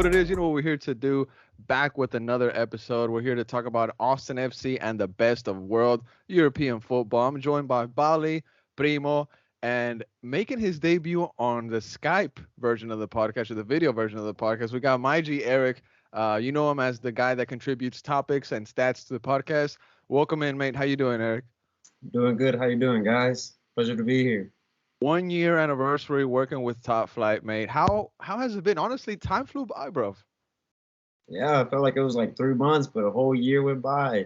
what it is. You know what we're here to do. Back with another episode. We're here to talk about Austin FC and the best of world European football. I'm joined by Bali, Primo, and making his debut on the Skype version of the podcast or the video version of the podcast. We got my G Eric. You know him as the guy that contributes topics and stats to the podcast. Welcome in, mate. How you doing, Eric? Doing good. How you doing, guys? Pleasure to be here. 1 year anniversary working with Top Flight, mate. How has it been? Honestly, time flew by, bro. Yeah, I felt like it was like 3 months, but a whole year went by.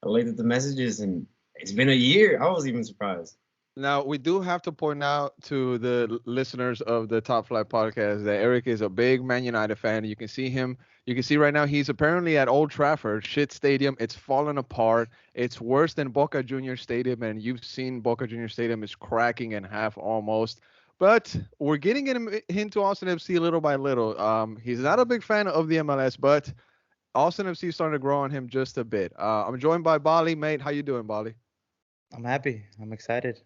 I looked at the messages, and it's been a year. I was even surprised. Now, we do have to point out to the listeners of the Top Flight podcast that Eric is a big Man United fan. You can see him. You can see right now he's apparently at Old Trafford, shit stadium. It's falling apart. It's worse than Boca Junior Stadium, and you've seen Boca Junior Stadium is cracking in half almost. But we're getting him into Austin FC little by little. He's not a big fan of the MLS, but Austin FC is starting to grow on him just a bit. I'm joined by Bali, mate. How you doing, Bali? I'm happy. I'm excited.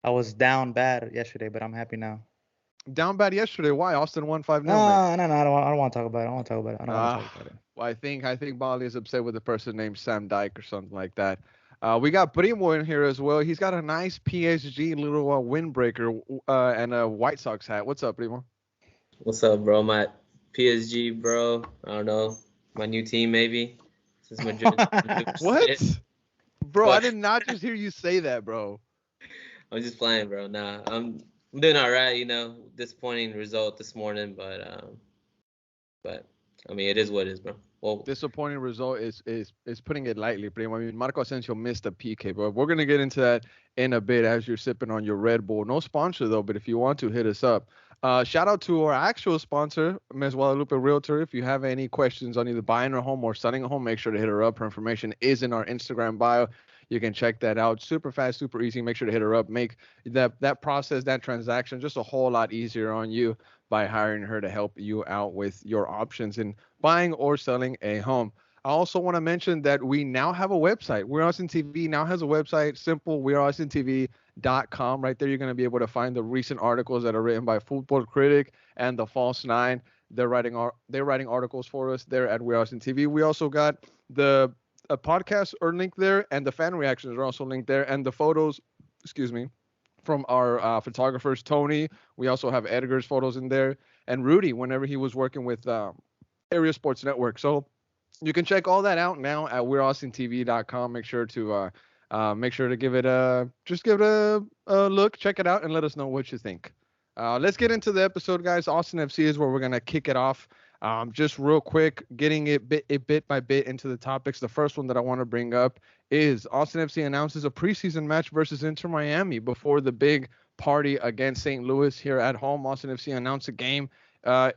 I was down bad yesterday, but I'm happy now. Down bad yesterday. Why? Austin won 5-0, mate. No. I don't want to talk about it. I don't want to talk about it. I don't want to talk about it. Well, I think Bali is upset with a person named Sam Dyke or something like that. We got Primo in here as well. He's got a nice PSG little windbreaker and a White Sox hat. What's up, Primo? What's up, bro? My PSG, bro. I don't know. My new team, maybe. This is my What? Bro, I What? did not just hear you say that, bro. I'm just playing, bro. Nah, I'm doing all right. Disappointing result this morning, but I mean, it is what it is, bro. Well, Disappointing result is putting it lightly, Primo. I mean, Marco Asensio missed a PK, bro. We're gonna get into that in a bit as you're sipping on your Red Bull. No sponsor though, but if you want to, hit us up. Shout out to our actual sponsor, Ms. Guadalupe Realtor. If you have any questions on either buying a home or selling a home, make sure to hit her up. Her information is in our Instagram bio. You can check that out. Super fast, super easy. Make sure to hit her up. Make that process, that transaction, just a whole lot easier on you by hiring her to help you out with your options in buying or selling a home. I also want to mention that we now have a website. We're Austin TV now has a website. Simple. We're AustinTV.com. Right there, you're going to be able to find the recent articles that are written by Football Critic and the False Nine. They're writing articles for us there at We're Austin TV. We also got the podcast are linked there, and the fan reactions are also linked there, and the photos, excuse me, from our photographers, Tony. We also have Edgar's photos in there, and Rudy whenever he was working with Area Sports Network. So you can check all that out now at we'reaustintv.com. Make sure to give it a look, check it out, and let us know what you think. Let's get into the episode, guys. Austin FC is where we're gonna kick it off. Just real quick, getting it bit by bit into the topics. The first one that I want to bring up is Austin FC announces a preseason match versus Inter Miami before the big party against St. Louis here at home. Austin FC announced a game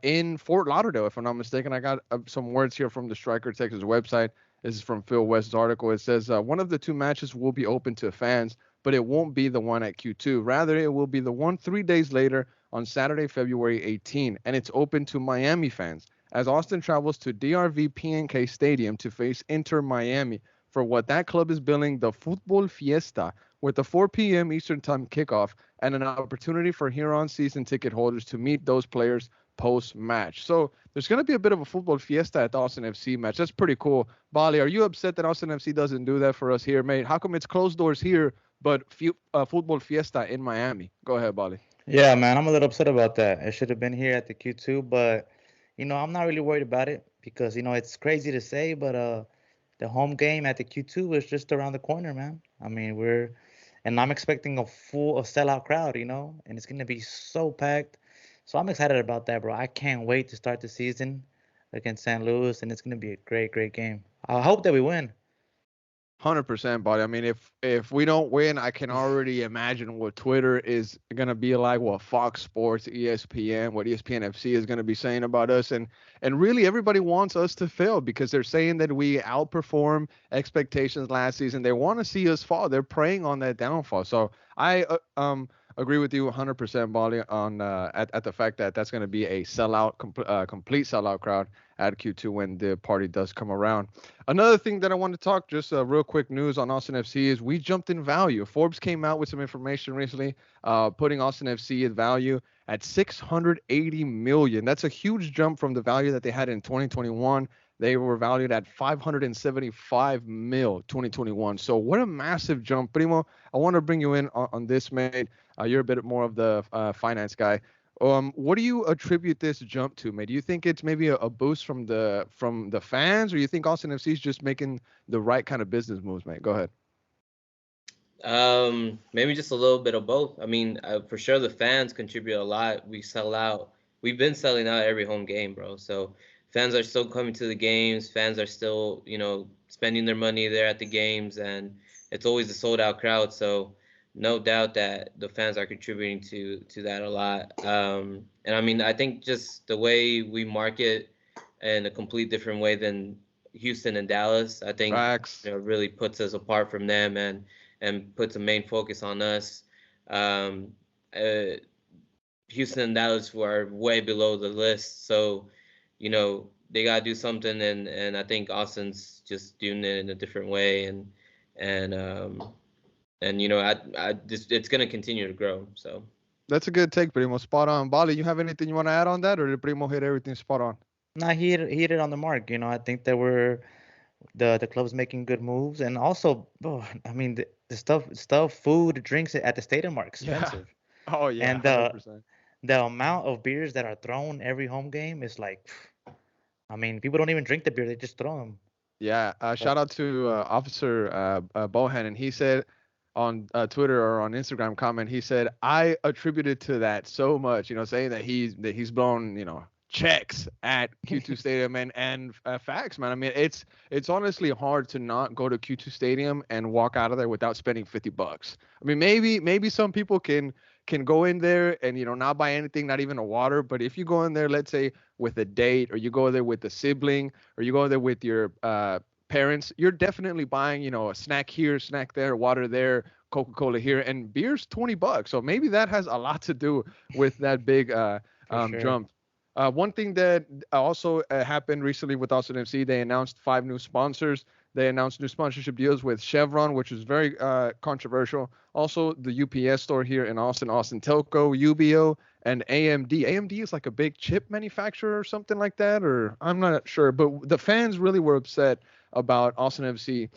in Fort Lauderdale, if I'm not mistaken. I got some words here from the Striker Texas website. This is from Phil West's article. It says one of the two matches will be open to fans, but it won't be the one at Q2. Rather, it will be the one 3 days later on Saturday, February 18, and it's open to Miami fans as Austin travels to DRV PNK Stadium to face Inter Miami for what that club is billing the Football Fiesta, with a 4 p.m. Eastern Time kickoff and an opportunity for Huron season ticket holders to meet those players post-match. So there's going to be a bit of a Football Fiesta at the Austin FC match. That's pretty cool. Bali, are you upset that Austin FC doesn't do that for us here, mate? How come it's closed doors here, but Football Fiesta in Miami? Go ahead, Bali. Yeah, man, I'm a little upset about that. It should have been here at the Q2, but I'm not really worried about it because it's crazy to say, but the home game at the Q2 is just around the corner, man. I mean, and I'm expecting a sellout crowd, and it's gonna be so packed. So I'm excited about that, bro. I can't wait to start the season against St. Louis, and it's gonna be a great, great game. I hope that we win. 100%, buddy. I mean, if we don't win, I can already imagine what Twitter is gonna be like, what Fox Sports, ESPN, what ESPN FC is gonna be saying about us, and really everybody wants us to fail because they're saying that we outperform expectations last season. They want to see us fall. They're preying on that downfall. So agree with you 100%, Bali, on at the fact that that's going to be a sellout, complete sellout crowd at Q2 when the party does come around. Another thing that I want to talk, just real quick news on Austin FC is we jumped in value. Forbes came out with some information recently, putting Austin FC at value at 680 million. That's a huge jump from the value that they had in 2021. They were valued at 575 mil 2021. So what a massive jump. Primo, I want to bring you in on this, mate. You're a bit more of the finance guy. What do you attribute this jump to, mate? Do you think it's maybe a boost from the fans, or you think Austin FC is just making the right kind of business moves, mate? Go ahead. Maybe just a little bit of both. I mean, for sure the fans contribute a lot. We sell out. We've been selling out every home game, bro. So fans are still coming to the games. Fans are still, spending their money there at the games, and it's always a sold out crowd. So no doubt that the fans are contributing to that a lot. And I mean, I think just the way we market in a complete different way than Houston and Dallas, I think really puts us apart from them and puts a main focus on us. Houston and Dallas were way below the list, so they gotta do something, and I think Austin's just doing it in a different way, and I just it's gonna continue to grow. So that's a good take, Primo. Spot on. Bali, you have anything you want to add on that, or did Primo hit everything spot on? No, he hit it on the mark. I think that the club's making good moves, and also, I mean, the stuff, food, drinks at the stadium are expensive. Yeah. Oh yeah. And 100%. The amount of beers that are thrown every home game is like, I mean, people don't even drink the beer; they just throw them. Yeah. Shout out to Officer Bohan, and he said on Twitter or on Instagram comment, he said, I attributed to that so much, saying that he's blown, checks at Q2 Stadium and facts, man. I mean, it's honestly hard to not go to Q2 Stadium and walk out of there without spending $50. I mean, maybe some people can go in there and not buy anything, not even a water. But if you go in there, let's say with a date, or you go there with a sibling, or you go there with your parents, you're definitely buying a snack here, snack there, water there, Coca-Cola here, and beer's $20. So maybe that has a lot to do with that big jump. One thing that also happened recently with Austin FC, they announced 5 new sponsors. They announced new sponsorship deals with Chevron, which is very controversial. Also, the UPS store here in Austin Telco, UBO, and AMD. AMD is like a big chip manufacturer or something like that, or I'm not sure. But the fans really were upset about Austin FC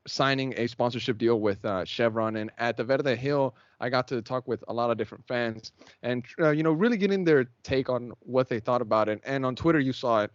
signing a sponsorship deal with Chevron. And at the Verde Hill, I got to talk with a lot of different fans and, really getting their take on what they thought about it. And on Twitter, you saw it.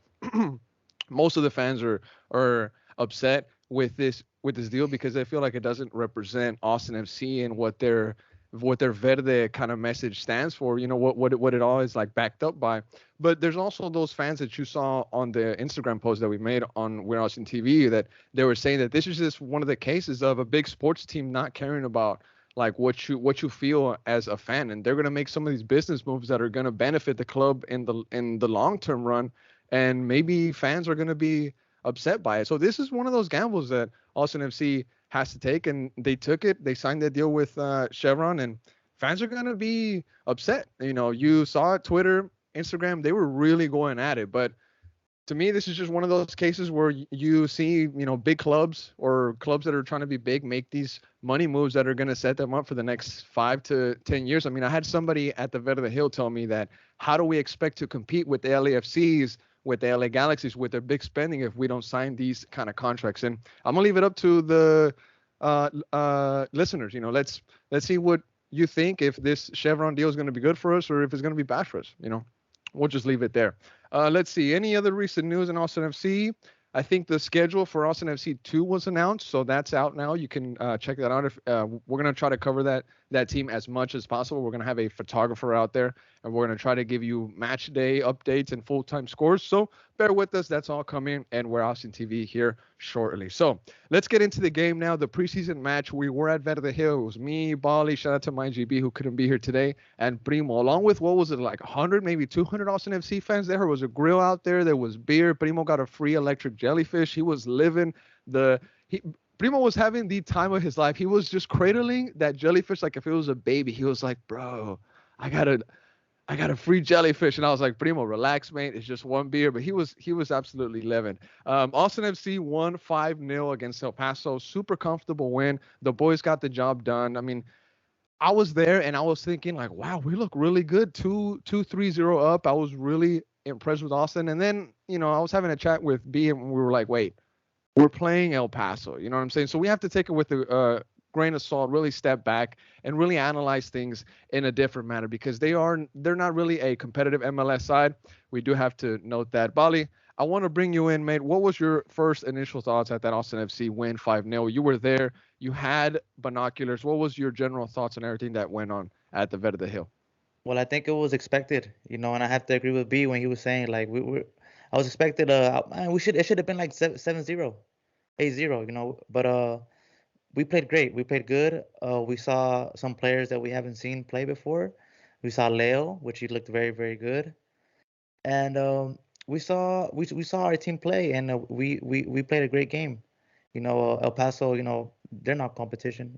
Most of the fans are upset with this deal because they feel like it doesn't represent Austin FC and what their Verde kind of message stands for, what it all is like backed up by. But there's also those fans that you saw on the Instagram post that we made on We're Austin TV that they were saying that this is just one of the cases of a big sports team not caring about like what you feel as a fan, and they're going to make some of these business moves that are going to benefit the club in the long-term run, and maybe fans are going to be upset by it. So this is one of those gambles that Austin FC has to take, and they took it. They signed that deal with Chevron, and fans are going to be upset. You saw it, Twitter, Instagram, they were really going at it. But to me, this is just one of those cases where you see, big clubs or clubs that are trying to be big make these money moves that are going to set them up for the next 5 to 10 years. I mean, I had somebody at the Verde Hill tell me that how do we expect to compete with the LAFCs, with the LA Galaxies, with their big spending if we don't sign these kind of contracts? And I'm gonna leave it up to the listeners. Let's see what you think, if this Chevron deal is going to be good for us or if it's going to be bad for us. We'll just leave it there. Let's see. Any other recent news in Austin FC? I think the schedule for Austin FC 2 was announced, so that's out now. You can check that out. If we're going to try to cover that team as much as possible. We're going to have a photographer out there, and we're going to try to give you match day updates and full-time scores. So bear with us. That's all coming, and we're Austin TV here shortly. So let's get into the game now. The preseason match. We were at Verde Hill. It was me, Bali, shout out to my GB who couldn't be here today, and Primo, along with, what was it, like 100, maybe 200 Austin FC fans there. There was a grill out there. There was beer. Primo got a free electric jellyfish. He was living Primo was having the time of his life. He was just cradling that jellyfish like if it was a baby. He was like, bro, I got a free jellyfish. And I was like, Primo, relax, mate. It's just one beer. But he was absolutely living. Austin FC won 5-0 against El Paso. Super comfortable win. The boys got the job done. I mean, I was there and I was thinking like, wow, we look really good. 3-0 up. I was really impressed with Austin. And then, I was having a chat with B and we were like, wait, we're playing El Paso. You know what I'm saying? So we have to take it with a grain of salt, really step back and really analyze things in a different manner because they're not really a competitive MLS side. We do have to note that. Bali, I want to bring you in, mate. What was your first initial thoughts at that Austin FC win 5-0? You were there. You had binoculars. What was your general thoughts on everything that went on at the Verde Hill? Well, I think it was expected, and I have to agree with B when he was saying like I was expected. It should have been like 7-0, 8-0, but we played great. We played good. We saw some players that we haven't seen play before. We saw Leo, which he looked very, very good, and we saw our team play, and we played a great game. El Paso, they're not competition,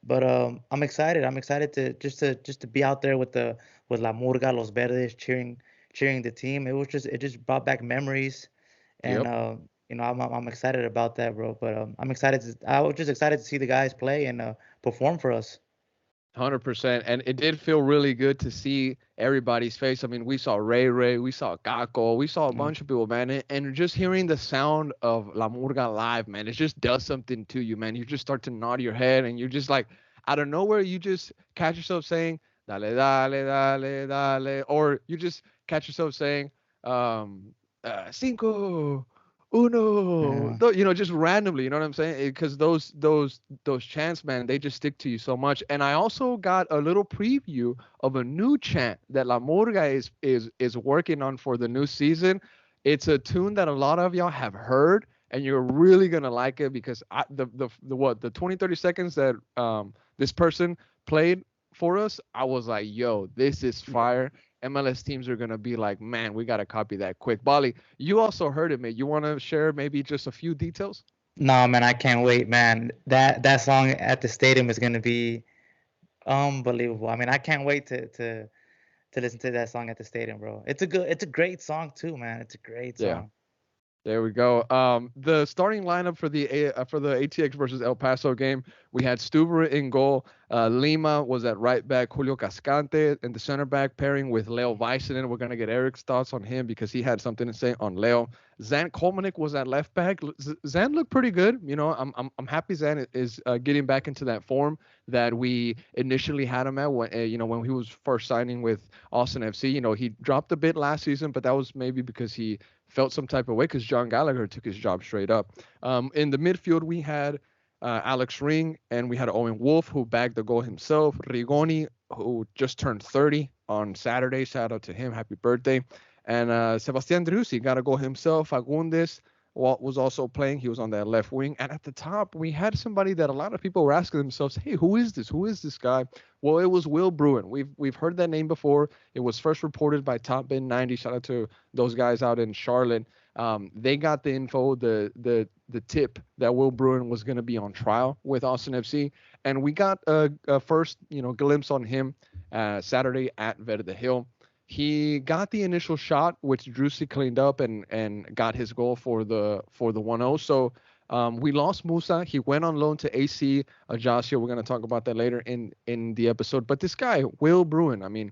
but I'm excited. I'm excited to be out there with La Murga, Los Verdes, cheering the team. It just brought back memories, and Yep. I'm excited about that, bro. But I was just excited to see the guys play and perform for us. 100%. And it did feel really good to see everybody's face. I mean, we saw Ray, we saw Kako, we saw a Mm. bunch of people, man. And just hearing the sound of La Murga live, man, it just does something to you, man. You just start to nod your head and you're just like, out of nowhere, you just catch yourself saying, dale, dale, dale, dale. Or you just catch yourself saying, cinco, uno, Yeah. just randomly, you know what I'm saying? Because those chants, man, they just stick to you so much. And I also got a little preview of a new chant that La Murga is working on for the new season. It's a tune that a lot of y'all have heard, and you're really gonna like it because the 20-30 seconds that this person played for us, I was like, yo, this is fire. MLS teams are gonna be like, man, we gotta copy that quick. Bali, you also heard it, mate. You want to share maybe just a few details? No, man, I can't wait, man. That song at the stadium is gonna be unbelievable. I mean, I can't wait to listen to that song at the stadium, bro. It's a great song too, man. It's a great Yeah. song. There we go. The starting lineup for the ATX versus El Paso game, we had Stuber in goal. Lima was at right back. Julio Cascante in the center back pairing with Leo Vicenen. We're gonna get Eric's thoughts on him because he had something to say on Leo. Zan Kolmanek was at left back. Zan looked pretty good. I'm happy Zan is getting back into that form that we initially had him at when he was first signing with Austin FC. He dropped a bit last season, but that was maybe because he felt some type of way because John Gallagher took his job straight up. In the midfield, we had Alex Ring and we had Owen Wolf, who bagged the goal himself. Rigoni, who just turned 30 on Saturday. Shout out to him. Happy birthday. And Sebastian Driussi got a goal himself. Fagundes was also playing. He was on that left wing. And at the top, we had somebody that a lot of people were asking themselves, hey, who is this? Who is this guy? Well, it was Will Bruin. We've heard that name before. It was first reported by Top Bin 90. Shout out to those guys out in Charlotte. They got the info, the tip that Will Bruin was going to be on trial with Austin FC. And we got a first, glimpse on him Saturday at Verde Hill. He got the initial shot, which Drusi cleaned up and got his goal for the 1-0. So we lost Musa. He went on loan to AC Ajaccio. We're going to talk about that later in the episode. But this guy, Will Bruin, I mean,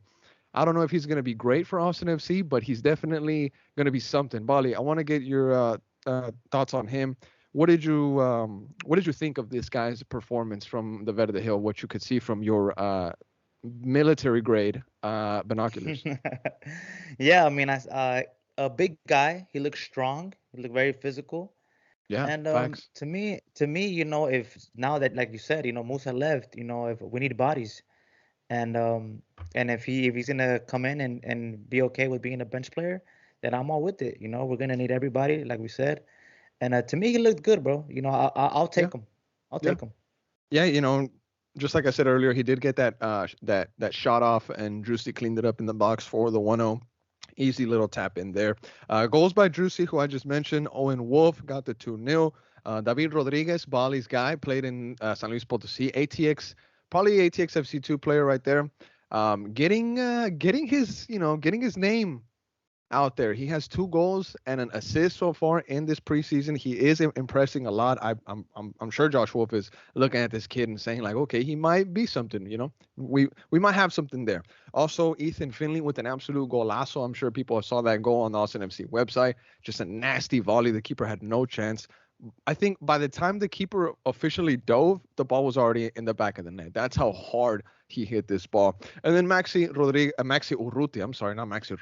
I don't know if he's going to be great for Austin FC, but he's definitely going to be something. Bali, I want to get your thoughts on him. What did you think of this guy's performance from the Verde Hill? What you could see from your military grade binoculars? Yeah, I mean, a big guy. He looked strong. He looked very physical. Yeah, And facts. to me, if now that, like you said, Musa left, if we need bodies, and if he's gonna come in and be okay with being a bench player, then I'm all with it. We're gonna need everybody, like we said. And to me, he looked good, bro. I'll Yeah, take him. I'll yeah, take him. yeah. Just like I said earlier, he did get that shot off, and Drusi cleaned it up in the box for the 1-0. Easy little tap in there. Goals by Drusi, who I just mentioned. Owen Wolf got the 2-0. David Rodriguez, Bali's guy, played in San Luis Potosí. ATX, probably ATX FC2 player right there. Getting his name out there. He has 2 goals and an assist so far in this preseason. He is impressing a lot. I'm sure Josh Wolf is looking at this kid and saying like, okay, he might be something. We might have something there. Also, Ethan Finley with an absolute golazo. I'm sure people saw that goal on the Austin FC website. Just a nasty volley. The keeper had no chance. I think by the time the keeper officially dove, the ball was already in the back of the net. That's how hard he hit this ball. And then Maxi Urruti. I'm sorry, not Maxi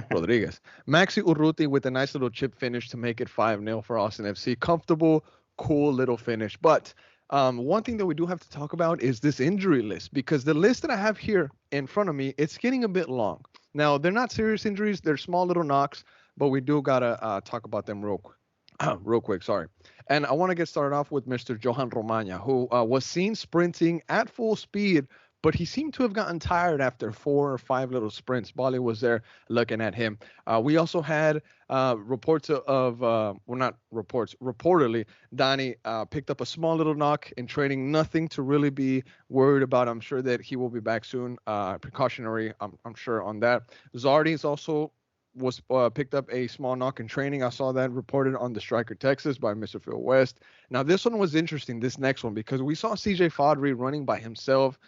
Rodriguez. Maxi Urruti with a nice little chip finish to make it 5-0 for Austin FC. Comfortable, cool little finish. But one thing that we do have to talk about is this injury list, because the list that I have here in front of me, it's getting a bit long. Now, they're not serious injuries. They're small little knocks, but we do got to talk about them real quick. Sorry. And I want to get started off with Mr. Johan Romagna, who was seen sprinting at full speed, but he seemed to have gotten tired after 4 or 5 little sprints. Bali was there looking at him. We also had reports of, well, not reports, reportedly, Donnie picked up a small little knock in training. Nothing to really be worried about. I'm sure that he will be back soon. Precautionary, I'm sure on that. Zardes also was picked up a small knock in training. I saw that reported on the Striker Texas by Mr. Phil West. Now, this one was interesting, this next one, because we saw CJ Fodry running by himself,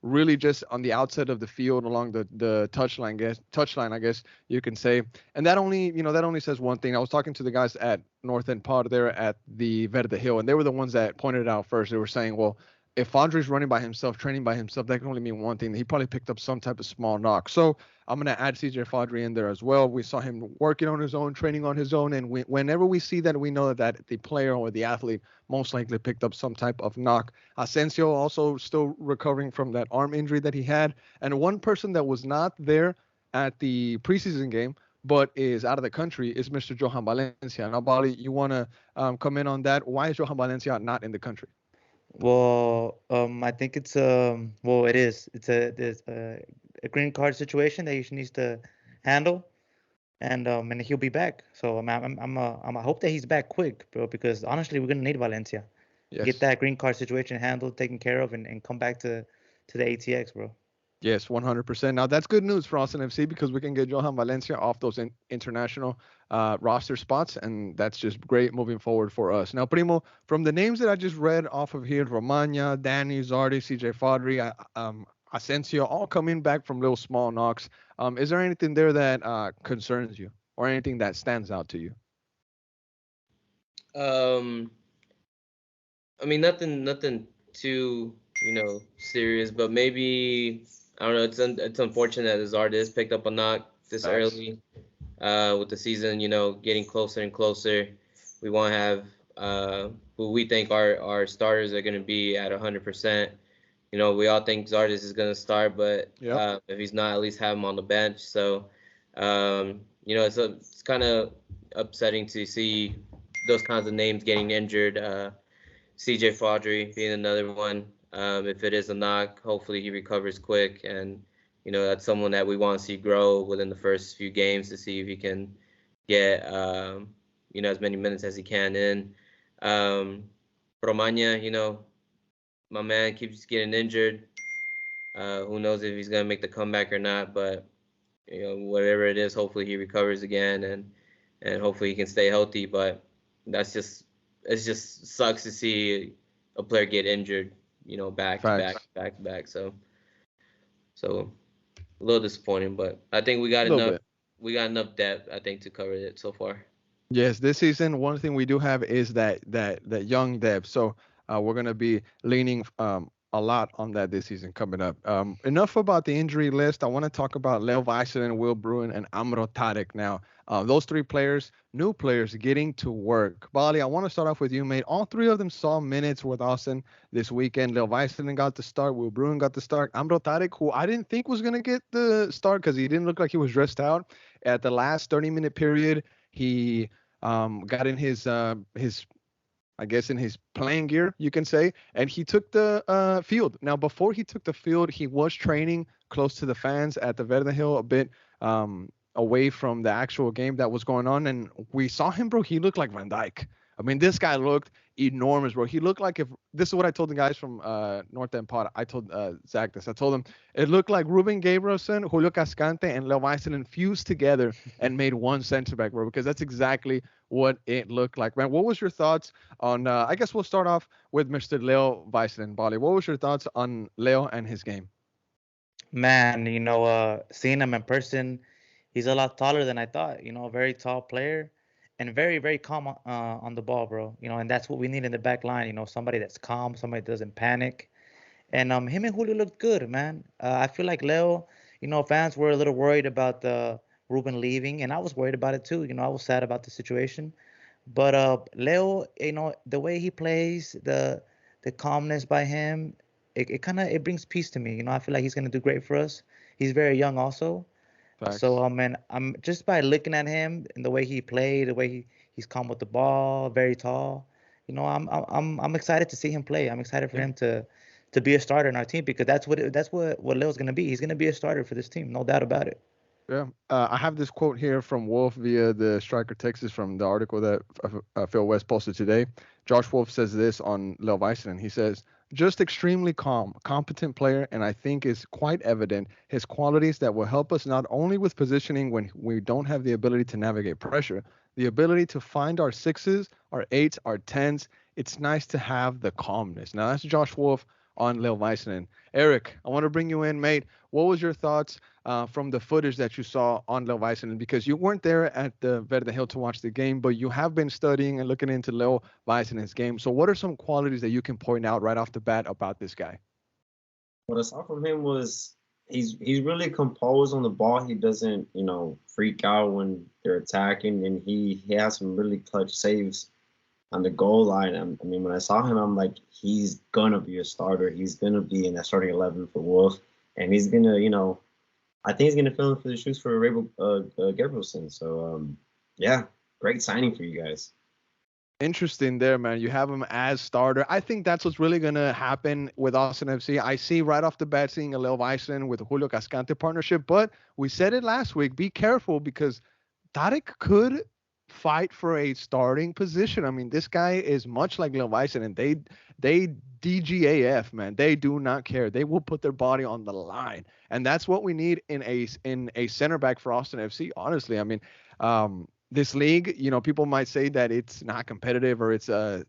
really just on the outside of the field along the touchline, I guess you can say. And that only says one thing. I was talking to the guys at North End Pod there at the Verde Hill, and they were the ones that pointed it out first. They were saying, well, if Fodry's running by himself, training by himself, that can only mean one thing. He probably picked up some type of small knock. So I'm going to add CJ Fodry in there as well. We saw him working on his own, training on his own. And whenever we see that, we know that the player or the athlete most likely picked up some type of knock. Asensio also still recovering from that arm injury that he had. And one person that was not there at the preseason game but is out of the country is Mr. Johan Valencia. Now, Bali, you want to come in on that? Why is Johan Valencia not in the country? Well, I think it's well, it is. There's a green card situation that he needs to handle, and he'll be back. So I hope that he's back quick, bro, because honestly, we're gonna need Valencia. Yes. Get that green card situation handled, taken care of, and come back to the ATX, bro. Yes, 100%. Now, that's good news for Austin FC because we can get Johan Valencia off those international roster spots, and that's just great moving forward for us. Now, Primo, from the names that I just read off of here, Romagna, Danny, Zardi, CJ Fodry, Asensio, all coming back from little small knocks. Is there anything there that concerns you or anything that stands out to you? I mean, nothing too, serious, but maybe, I don't know. It's unfortunate that Zardes picked up a knock this early with the season, getting closer and closer. We want to have who we think our starters are going to be at 100%. We all think Zardes is going to start, but if he's not, at least have him on the bench. So, it's kind of upsetting to see those kinds of names getting injured. CJ Fodry being another one. If it is a knock, hopefully he recovers quick, and that's someone that we want to see grow within the first few games to see if he can get as many minutes as he can in. Romagna, my man keeps getting injured. Who knows if he's gonna make the comeback or not? But whatever it is, hopefully he recovers again, and hopefully he can stay healthy. But it just sucks to see a player get injured. Back to back. So a little disappointing, but I think we got enough depth, I think, to cover it so far. Yes, this season, one thing we do have is that young depth. So we're going to be leaning a lot on that this season coming up. Enough about the injury list. I want to talk about Leo Weisselen, Will Bruin, and Amro Tarek now. Those 3 players, new players, getting to work. Bali, I want to start off with you, mate. All 3 of them saw minutes with Austin this weekend. Leo Weisselen got the start. Will Bruin got the start. Amro Tarek, who I didn't think was going to get the start because he didn't look like he was dressed out. At the last 30-minute period, he got in his I guess in his playing gear, you can say, and he took the field. Now, before he took the field, he was training close to the fans at the Verde Hill, a bit away from the actual game that was going on, and we saw him, bro. He looked like Van Dijk. I mean, this guy looked enormous, bro. He looked like if this is what I told the guys from North End Pod. I told Zach this. I told him it looked like Ruben Gabrielson, Julio Cascante, and Leo Weissman fused together and made one center back, bro. Because that's exactly what it looked like, man. What was your thoughts on? I guess we'll start off with Mr. Leo Weissman, Bali. What was your thoughts on Leo and his game? Man, seeing him in person, he's a lot taller than I thought. A very tall player and very, very calm on the ball, bro. And that's what we need in the back line. Somebody that's calm, somebody that doesn't panic. And him and Julio looked good, man. I feel like Leo, fans were a little worried about Ruben leaving, and I was worried about it too. I was sad about the situation. But Leo, the way he plays, the calmness by him, it kind of it brings peace to me. I feel like he's gonna do great for us. He's very young also. Facts. So man, I'm just by looking at him and the way he played, the way he's calm with the ball, very tall. I'm excited to see him play. I'm excited for Yeah. him to be a starter in our team because that's what Leo's gonna be. He's gonna be a starter for this team, no doubt about it. Yeah, I have this quote here from Wolf via the Striker Texas from the article that Phil West posted today. Josh Wolf says this on Leo Weissman. He says, just extremely calm, competent player, and I think is quite evident his qualities that will help us not only with positioning when we don't have the ability to navigate pressure, the ability to find our sixes, our eights, our tens. It's nice to have the calmness. Now, that's Josh Wolf on Leo Weissman. Eric, I want to bring you in, mate. What was your thoughts from the footage that you saw on Leo Weissman? Because you weren't there at the Verde Hill to watch the game, but you have been studying and looking into Leo Weissman's game. So what are some qualities that you can point out right off the bat about this guy? What I saw from him was he's really composed on the ball. He doesn't, freak out when they're attacking, and he has some really clutch saves on the goal line. I mean, when I saw him, I'm like, he's gonna be a starter. He's gonna be in that starting 11 for Wolf, and he's gonna, I think he's gonna fill in for the shoes for Rabel Gabrielson. So, yeah, great signing for you guys. Interesting there, man. You have him as starter. I think that's what's really going to happen with Austin FC. I see right off the bat seeing a Leo Weissman with the Julio Cascante partnership, but we said it last week. Be careful because Tarek could fight for a starting position. I mean, this guy is much like Leo Weissman, and they DGAF, man. They do not care. They will put their body on the line, and that's what we need in a center back for Austin FC. Honestly, I mean, this league, people might say that it's not competitive or it's a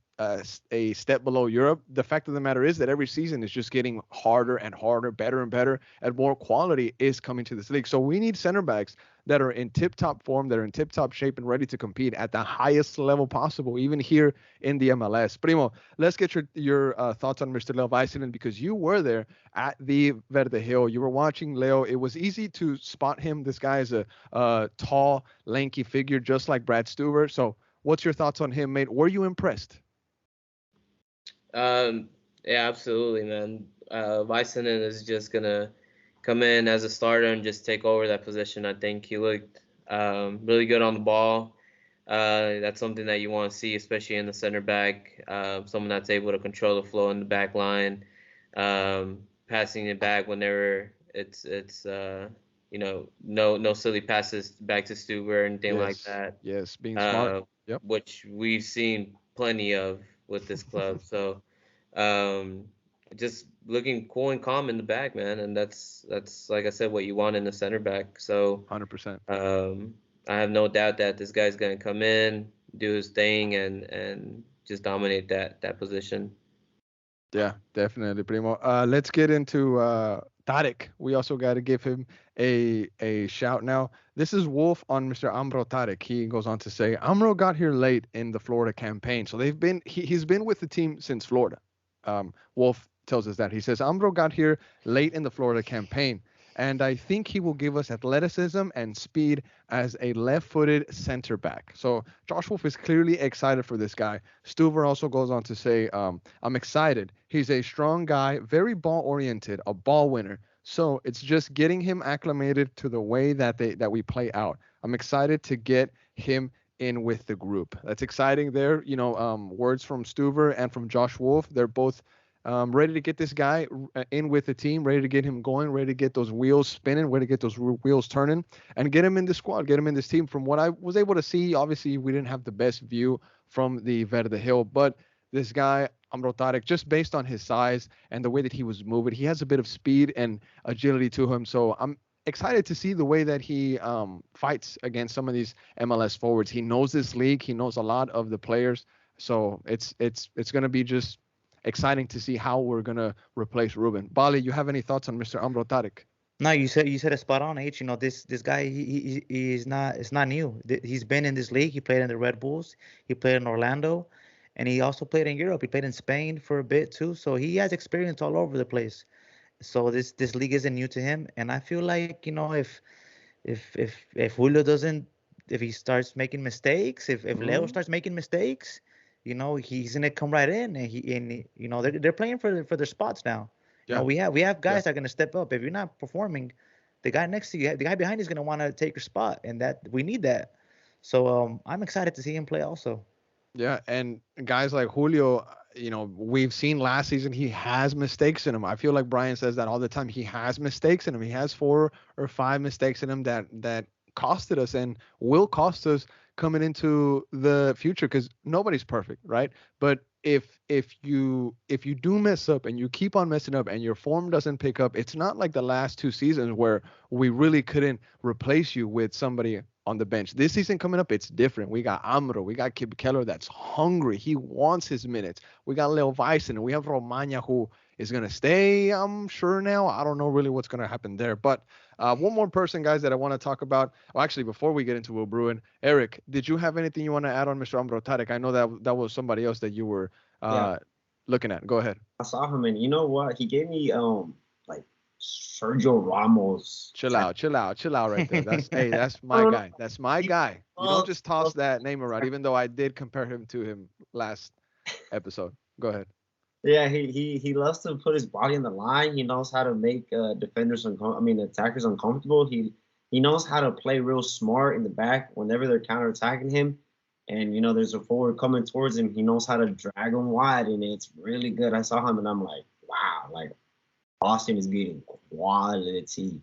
step below Europe. The fact of the matter is that every season is just getting harder and harder, better and better, and more quality is coming to this league. So we need center backs that are in tip-top form, that are in tip-top shape and ready to compete at the highest level possible, even here in the MLS. Primo, let's get your thoughts on Mr. Leo Weissman because you were there at the Verde Hill. You were watching Leo. It was easy to spot him. This guy is a tall, lanky figure, just like Brad Stuver. So what's your thoughts on him, mate? Were you impressed? Yeah, absolutely, man. Weissman is just gonna come in as a starter and just take over that position. I think he looked really good on the ball. That's something that you want to see, especially in the center back. Someone that's able to control the flow in the back line, passing it back whenever it's no silly passes back to Stuber or anything like that. Yes, being smart. Yep. Which we've seen plenty of with this club. So just looking cool and calm in the back, man, and that's like I said, what you want in the center back. So 100%. I have no doubt that this guy's gonna come in, do his thing, and just dominate that position. Yeah, definitely, Primo. Let's get into Tarek. We also got to give him a shout now. This is Wolf on Mr. Amro Tarek. He goes on to say, Amro got here late in the Florida campaign. So he's been with the team since Florida. Wolf tells us that. He says, Amro got here late in the Florida campaign. And I think he will give us athleticism and speed as a left-footed center back. So Josh Wolf is clearly excited for this guy. Stuver also goes on to say, I'm excited. He's a strong guy, very ball-oriented, a ball winner. So it's just getting him acclimated to the way that we play out. I'm excited to get him in with the group. That's exciting there. Words from Stuver and from Josh Wolf. They're both ready to get this guy in with the team, ready to get him going, ready to get those wheels spinning, ready to get those wheels turning, and get him in the squad, get him in this team. From what I was able to see, obviously we didn't have the best view from the Verde Hill. But this guy, Amro Tarek, just based on his size and the way that he was moving, he has a bit of speed and agility to him. So I'm excited to see the way that he fights against some of these MLS forwards. He knows this league. He knows a lot of the players. So it's going to be just exciting to see how we're going to replace Ruben. Bali, you have any thoughts on Mr. Amro Tarek? No, you said it spot on, H. This guy he's not it's not new. He's been in this league. He played in the Red Bulls. He played in Orlando, and he also played in Europe. He played in Spain for a bit too. So he has experience all over the place. So this league isn't new to him. And I feel like if Julio doesn't, if he starts making mistakes, if Leo starts making mistakes, he's gonna come right in, and they're playing for their spots now. Yeah. We have guys that are gonna step up. If you're not performing, the guy next to you, the guy behind you is gonna want to take your spot, and that we need that. So I'm excited to see him play also. Yeah, and guys like Julio, we've seen last season he has mistakes in him. I feel like Brian says that all the time. He has mistakes in him. He has 4 or 5 mistakes in him that costed us and will cost us coming into the future because nobody's perfect, right? But if you do mess up and you keep on messing up and your form doesn't pick up, it's not like the last 2 seasons where we really couldn't replace you with somebody on the bench. This season coming up, it's different. We got Amro, we got Kip Keller that's hungry. He wants his minutes. We got Leo Weissen, and we have Romagna who is going to stay, I'm sure now. I don't know really what's going to happen there. But one more person, guys, that I want to talk about. Well, actually, before we get into Will Bruin, Eric, did you have anything you want to add on Mr. Amro Tarek? I know that was somebody else that you were looking at. Go ahead. I saw him, and you know what? He gave me like Sergio Ramos. Chill out right there. That's my guy. That's my guy. You don't just toss that name around, even though I did compare him to him last episode. Go ahead. Yeah, he loves to put his body on the line. He knows how to make attackers uncomfortable. He knows how to play real smart in the back whenever they're counterattacking him. And there's a forward coming towards him. He knows how to drag him wide, and it's really good. I saw him, and I'm like, wow, like Austin is getting quality.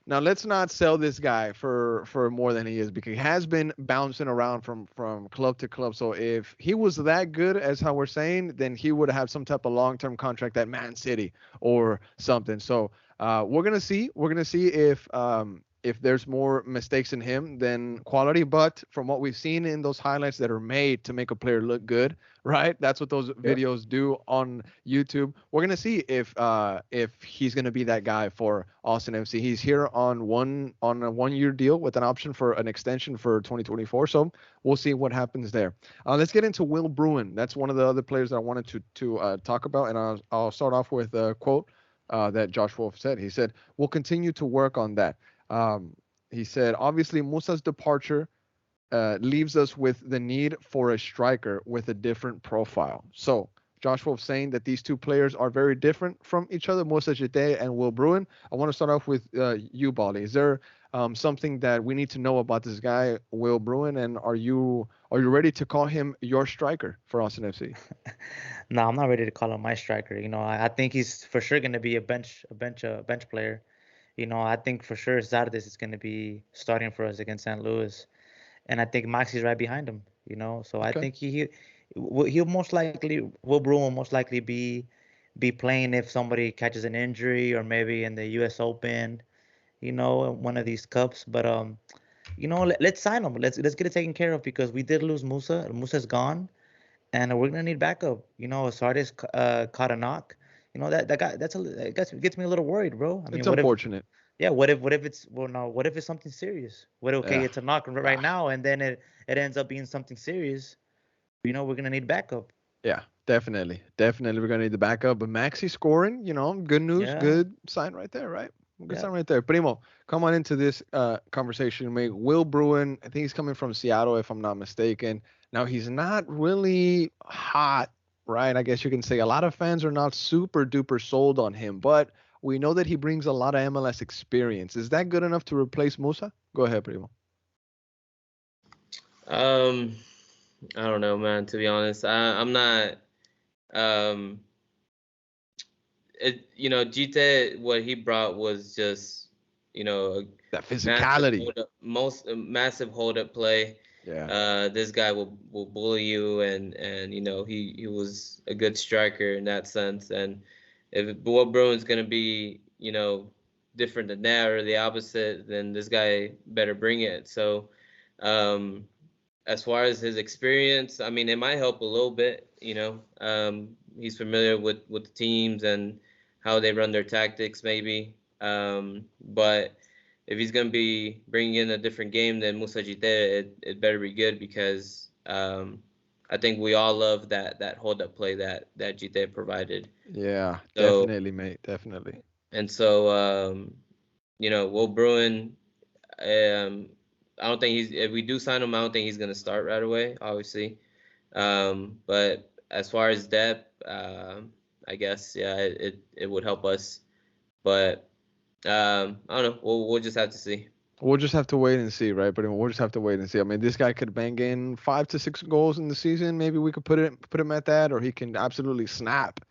Now let's not sell this guy for more than he is because he has been bouncing around from club to club. So if he was that good as how we're saying, then he would have some type of long-term contract at Man City or something. So we're gonna see. We're gonna see if there's more mistakes in him than quality. But from what we've seen in those highlights that are made to make a player look good, right? That's what those videos do on YouTube. We're gonna see if he's gonna be that guy for Austin FC. He's here on a 1-year deal with an option for an extension for 2024. So we'll see what happens there. Let's get into Will Bruin. That's one of the other players that I wanted to talk about, and I'll start off with a quote that Josh Wolf said. He said, "We'll continue to work on that." He said, obviously, Musa's departure leaves us with the need for a striker with a different profile. So Josh Wolf saying that these two players are very different from each other, Musa Jete and Will Bruin. I want to start off with you, Bali. Is there something that we need to know about this guy, Will Bruin, and are you ready to call him your striker for Austin FC? No, I'm not ready to call him my striker. I think he's for sure going to be a bench player. I think for sure Zardes is going to be starting for us against St. Louis, and I think Maxi's right behind him. So I think he'll most likely Will Bruin will most likely be playing if somebody catches an injury or maybe in the U.S. Open, one of these cups. But let's sign him. Let's get it taken care of because we did lose Musa. Musa's gone, and we're gonna need backup. Zardes caught a knock. That guy that gets me a little worried, bro. I mean, it's unfortunate. What if it's something serious? It's a knock right now, and then it ends up being something serious. We're gonna need backup. Yeah, definitely. We're gonna need the backup. But Maxi scoring, good news, good sign right there, right? Good sign right there. Primo, come on into this conversation. Mate. Will Bruin, I think he's coming from Seattle, if I'm not mistaken. Now he's not really hot, right? I guess you can say a lot of fans are not super duper sold on him, but we know that he brings a lot of MLS experience. Is that good enough to replace Musa? Go ahead, Primo. I don't know, man. To be honest, I'm not. Gite, what he brought was just, that physicality, massive hold up play. Yeah. This guy will bully you, and he was a good striker in that sense. And if Will Bruin's gonna be different than that or the opposite, then this guy better bring it. So um, as far as his experience, I mean, it might help a little bit. He's familiar with the teams and how they run their tactics, maybe. But if he's gonna be bringing in a different game than Musa Jite, it better be good because I think we all love that hold up play that Jite provided. Yeah, So definitely, mate. Definitely. and so Will Bruin. I don't think he's. If we do sign him, I don't think he's gonna start right away. Obviously, but as far as depth, I guess yeah, it would help us. But I don't know. We'll just have to see. We'll just have to wait and see, right? But we'll just have to wait and see. I mean, this guy could bang in 5 to 6 goals in the season. Maybe we could put him at that, or he can absolutely snap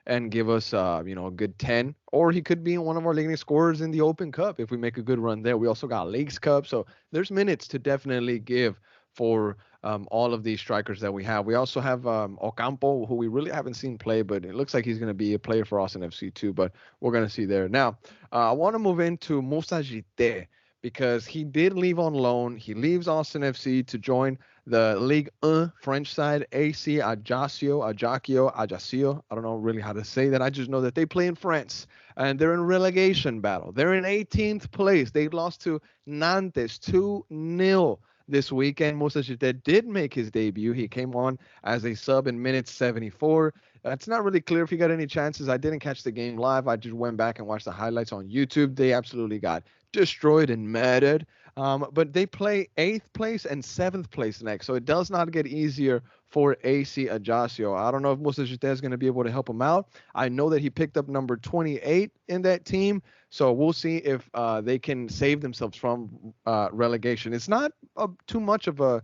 and give us, a good 10. Or he could be one of our leading scorers in the Open Cup if we make a good run there. We also got Leagues Cup, so there's minutes to definitely give for all of these strikers that we have. We also have Ocampo, who we really haven't seen play, but it looks like he's going to be a player for Austin FC too. But we're going to see there. Now, I want to move into Moussa Jite because he did leave on loan. He leaves Austin FC to join the Ligue 1 French side, AC Ajaccio. I don't know really how to say that. I just know that they play in France and they're in relegation battle. They're in 18th place. They lost to Nantes 2-0 this weekend. Moussa Jite did make his debut. He came on as a sub in minute 74. It's not really clear if he got any chances. I didn't catch the game live. I just went back and watched the highlights on YouTube. They absolutely got destroyed and murdered. But they play 8th place and 7th place next, so it does not get easier for AC Ajaccio. I don't know if Moussa Jite is going to be able to help him out. I know that he picked up number 28 in that team, so we'll see if they can save themselves from relegation. It's not too much of a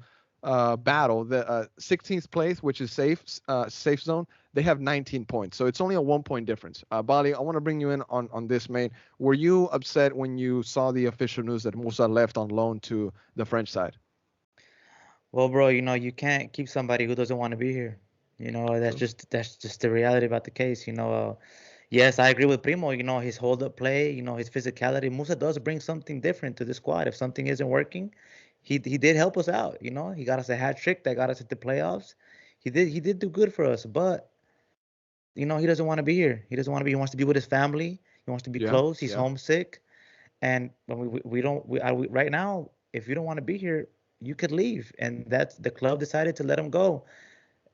battle. The 16th place, which is safe zone, they have 19 points. So it's only a 1 point difference. Bali, I want to bring you in on this, mate. Were you upset when you saw the official news that Musa left on loan to the French side? Well, bro, you can't keep somebody who doesn't want to be here. True. That's just the reality about the case. Yes, I agree with Primo. His hold up play, his physicality. Musa does bring something different to the squad. If something isn't working, he did help us out. He got us a hat trick that got us into playoffs. He did do good for us, but he doesn't want to be here. He doesn't want to be. He wants to be with his family. He wants to be Yeah, close. He's yeah. homesick, and we don't. Right now, if you don't want to be here, you could leave, and that's the club decided to let him go.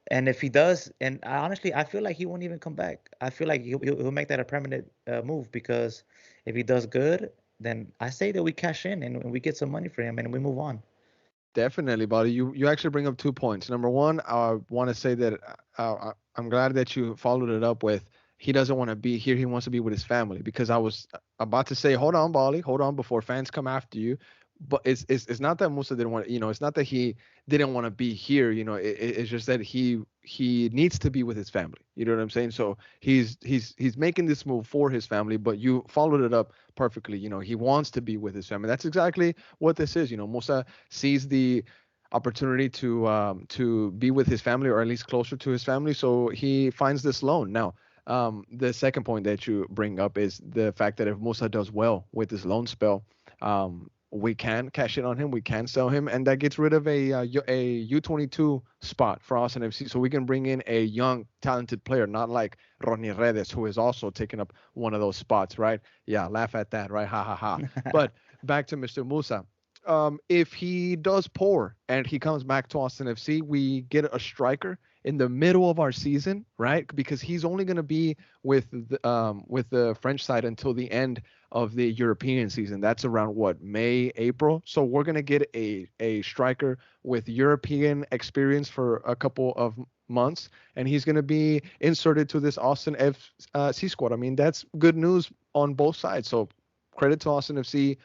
And if he does, and honestly, I feel like he won't even come back. I feel like he'll make that a permanent move because if he does good, then I say that we cash in and we get some money for him and we move on. Definitely, buddy. You actually bring up 2 points. Number one, I want to say that I'm glad that you followed it up with he doesn't want to be here. He wants to be with his family because I was about to say, hold on, Bali, hold on before fans come after you. But it's not that Musa didn't want it's not that he didn't want to be here. It's just that he needs to be with his family. You know what I'm saying? So he's making this move for his family. But you followed it up perfectly. He wants to be with his family. That's exactly what this is. Musa sees the opportunity to be with his family or at least closer to his family. So he finds this loan. Now, the second point that you bring up is the fact that if Musa does well with this loan spell, we can cash in on him, we can sell him, and that gets rid of a U22 spot for Austin FC. So we can bring in a young, talented player, not like Ronnie Redes, who is also taking up one of those spots, right? Yeah, laugh at that, right? Ha ha ha. But back to Mr. Musa. If he does poor and he comes back to Austin FC, we get a striker in the middle of our season, right? Because he's only going to be with the French side until the end of the European season. That's around what, May, April. So we're going to get a striker with European experience for a couple of months, and he's going to be inserted to this Austin FC squad. I mean, that's good news on both sides. So credit to Austin FC.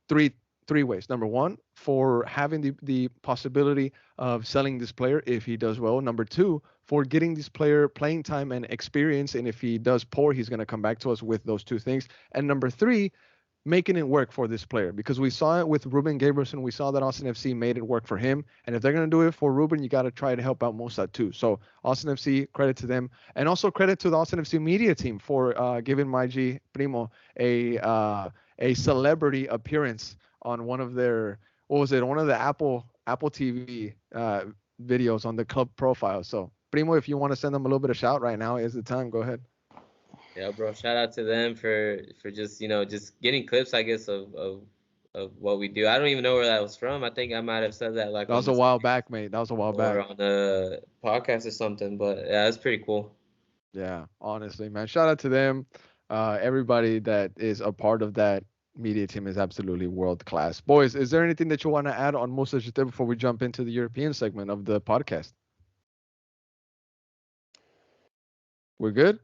Three ways. Number one, for having the possibility of selling this player if he does well. Number two, for getting this player playing time and experience. And if he does poor, he's going to come back to us with those two things. And number three, making it work for this player, because we saw it with Ruben Gabrielson. We saw that Austin FC made it work for him. And if they're going to do it for Ruben, you got to try to help out Musa too. So Austin FC, credit to them. And also credit to the Austin FC media team for giving my G Primo a celebrity appearance on one of their, what was it, one of the Apple TV videos on the club profile. So Primo, if you want to send them a little bit of shout right now is the time. Go ahead. Yeah, bro. Shout out to them for just just getting clips, I guess, of what we do. I don't even know where that was from. I think I might have said that like That was a while back, mate. That was a while back. Or on the podcast or something. But yeah, that's pretty cool. Yeah, honestly, man. Shout out to them. Everybody that is a part of that media team is absolutely world class. Boys, is there anything that you want to add on Musa Jete before we jump into the European segment of the podcast? We're good?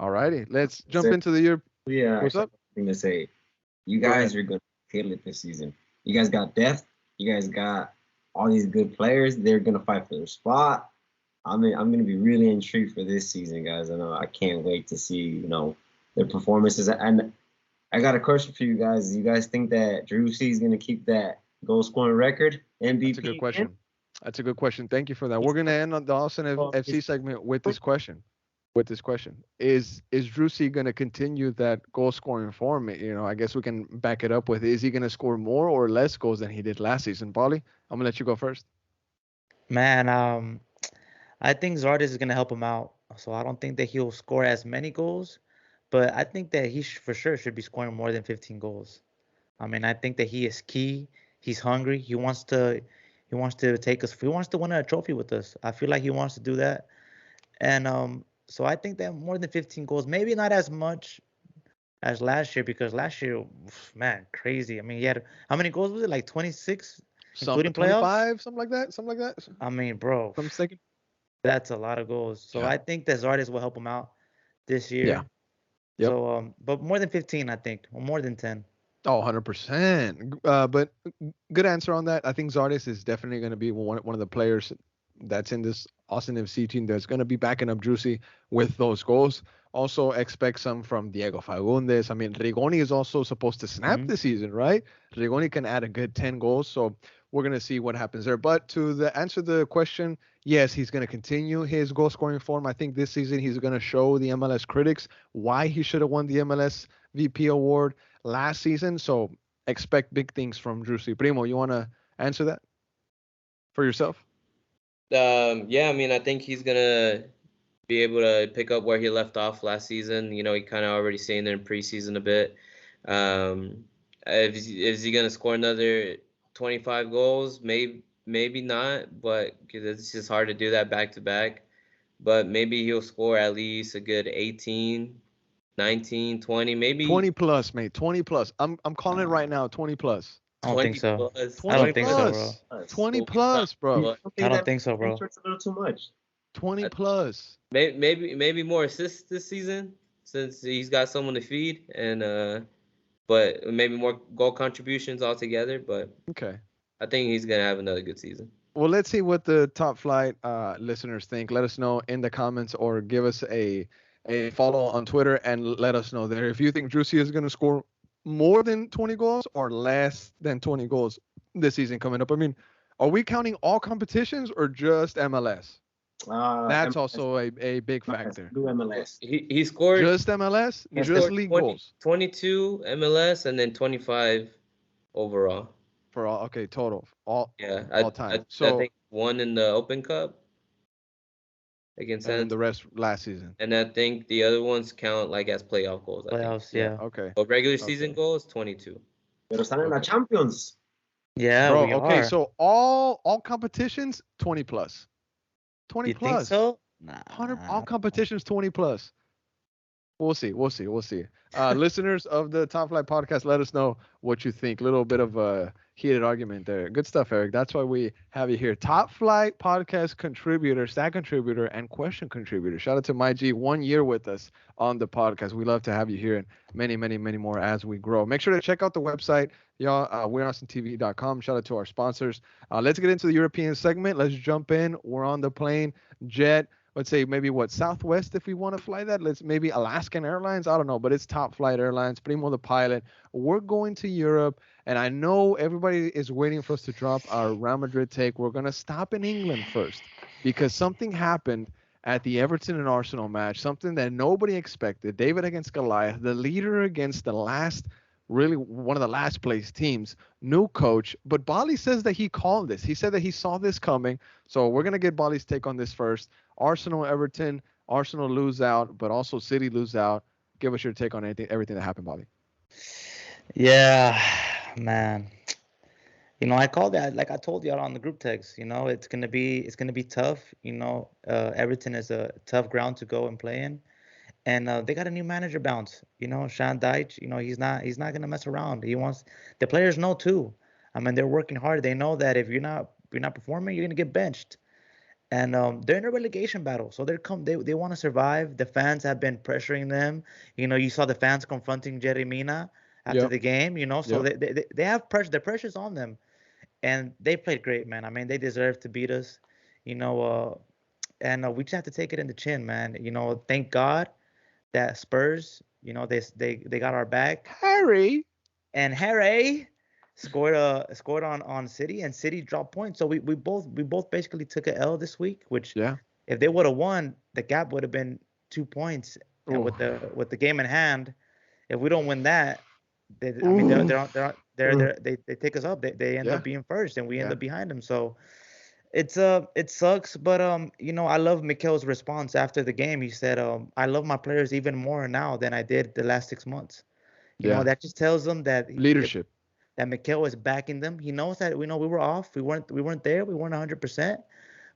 All righty. Let's jump into the Europe. Yeah. What's up? Thing to say, you guys are going to kill it this season. You guys got depth. You guys got all these good players. They're going to fight for their spot. I'm going to be really intrigued for this season, guys. I can't wait to see, their performances. And I got a question for you guys. You guys think that Driussi is going to keep that goal scoring record? MVP? That's a good question. That's a good question. Thank you for that. We're going to end on the Austin FC segment with this question. Is Driussi going to continue that goal scoring form? I guess we can back it up with, is he going to score more or less goals than he did last season? Paulie, I'm going to let you go first. Man, I think Zardes is going to help him out. So I don't think that he'll score as many goals, but I think that he for sure should be scoring more than 15 goals. I mean, I think that he is key. He's hungry. He wants to take us. He wants to win a trophy with us. I feel like he wants to do that. And so I think that more than 15 goals, maybe not as much as last year, because last year, man, crazy. I mean, he had, how many goals was it? Like 26, including playoffs? 25, something like that. I mean, bro, I'm thinking. That's a lot of goals. So yeah. I think that Zardes will help him out this year. Yeah. Yep. So, but more than 15, I think, or more than 10. Oh, 100%. But good answer on that. I think Zardes is definitely going to be one of the players that's in this Austin FC team that's going to be backing up Driussi with those goals. Also expect some from Diego Fagundes. I mean, Rigoni is also supposed to snap this season, right? Rigoni can add a good 10 goals. So we're going to see what happens there. But to answer the question, yes, he's going to continue his goal scoring form. I think this season he's going to show the MLS critics why he should have won the MLS VP award last season. So expect big things from Driussi. Primo, you want to answer that for yourself? Yeah, I mean, I think he's going to be able to pick up where he left off last season. He kind of already saying there in preseason a bit. Is he going to score another 25 goals? Maybe not, but because it's just hard to do that back to back. But maybe he'll score at least a good 18, 19, 20, maybe 20 plus, mate. 20 plus. I'm calling it right now. 20 plus. I don't think so. I don't think so, bro. 20 plus, bro. I don't think so, bro. It's a little too much. 20 plus. Maybe more assists this season since he's got someone to feed, and but maybe more goal contributions altogether. But okay, I think he's gonna have another good season. Well, let's see what the Top Flight listeners think. Let us know in the comments or give us a follow on Twitter and let us know there if you think Driussi is gonna score more than 20 goals or less than 20 goals this season coming up. I mean, are we counting all competitions or just MLS? That's MLS. Also a big factor. Do MLS. He scored just MLS, just league goals. 22 MLS and then 25 overall. For all, okay, total, all time. I think one in the Open Cup against and the rest last season. And I think the other ones count like as playoff goals. Playoffs, yeah. Okay. But regular season goals, 22. Pero están en la Champions. Yeah, bro. We okay, are. So all competitions 20 plus. 20 you plus. Think so? Nah. All competitions 20 plus. We'll see. Listeners of the Top Flight podcast, let us know what you think. Little bit of a heated argument there. Good stuff, Eric. That's why we have you here. Top Flight podcast contributor, stat contributor, and question contributor. Shout out to my G, 1 year with us on the podcast. We love to have you here and many, many, many more as we grow. Make sure to check out the website, y'all. WeareAustinTV.com. Shout out to our sponsors. Let's get into the European segment. Let's jump in. We're on the plane. Jet. let's say maybe what Southwest if we want to fly that. Let's maybe Alaskan Airlines. I don't know, but it's top flight airlines. Primo the pilot. We're going to Europe, and I know everybody is waiting for us to drop our Real Madrid take. We're gonna stop in England first because something happened at the Everton and Arsenal match, something that nobody expected. David against Goliath, the leader against the last, really one of the last place teams, new coach. But Bali says that he called this. He said that he saw this coming. So we're gonna get Bali's take on this first. Arsenal, Everton, Arsenal lose out, but also City lose out. Give us your take on everything that happened, Bali. Yeah, man. I called that like I told y'all on the group text. It's gonna be tough. Everton is a tough ground to go and play in, and they got a new manager bounce. Sean Dyche. He's not gonna mess around. He wants the players know too. I mean, they're working hard. They know that if you're not performing, you're gonna get benched. And they're in a relegation battle, so they want to survive. The fans have been pressuring them. You saw the fans confronting Jerry Mina after Yep. the game. So Yep. they have pressure. The pressure's on them, and they played great, man. I mean, they deserve to beat us. You know, and we just have to take it in the chin, man. Thank God that Spurs, they got our back, Harry. and Harry scored on City, and City dropped points. So we both basically took a L this week, which Yeah. if they would have won, the gap would have been 2 points. And Ooh. with the game in hand, if we don't win that, I mean Ooh. they take us up. They end Yeah. up being first, and we end Yeah. up behind them. So it sucks, but I love Mikel's response after the game. He said, I love my players even more now than I did the last 6 months. Yeah. That just tells them Leadership. that Mikel is backing them. He knows that we were off. We weren't there. We weren't 100%,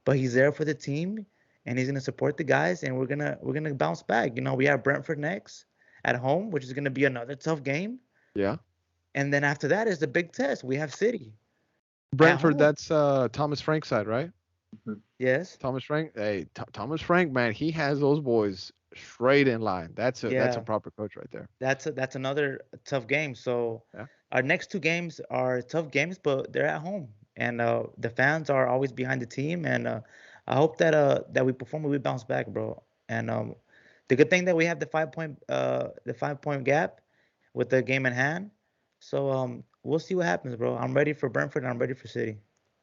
but he's there for the team, and he's gonna support the guys, and we're gonna bounce back. We have Brentford next at home, which is gonna be another tough game, Yeah. and then after that is the big test. We have City at Brentford, home. that's Thomas Frank's side, right? Mhm. Yes. Thomas Frank. Hey, Thomas Frank, man, he has those boys straight in line. That's a Yeah. proper coach right there. That's another tough game. So Yeah. our next two games are tough games, but they're at home, and the fans are always behind the team. And I hope that we perform and we bounce back, bro. And the good thing that we have the 5 point gap with the game in hand. So we'll see what happens, bro. I'm ready for Brentford and I'm ready for City.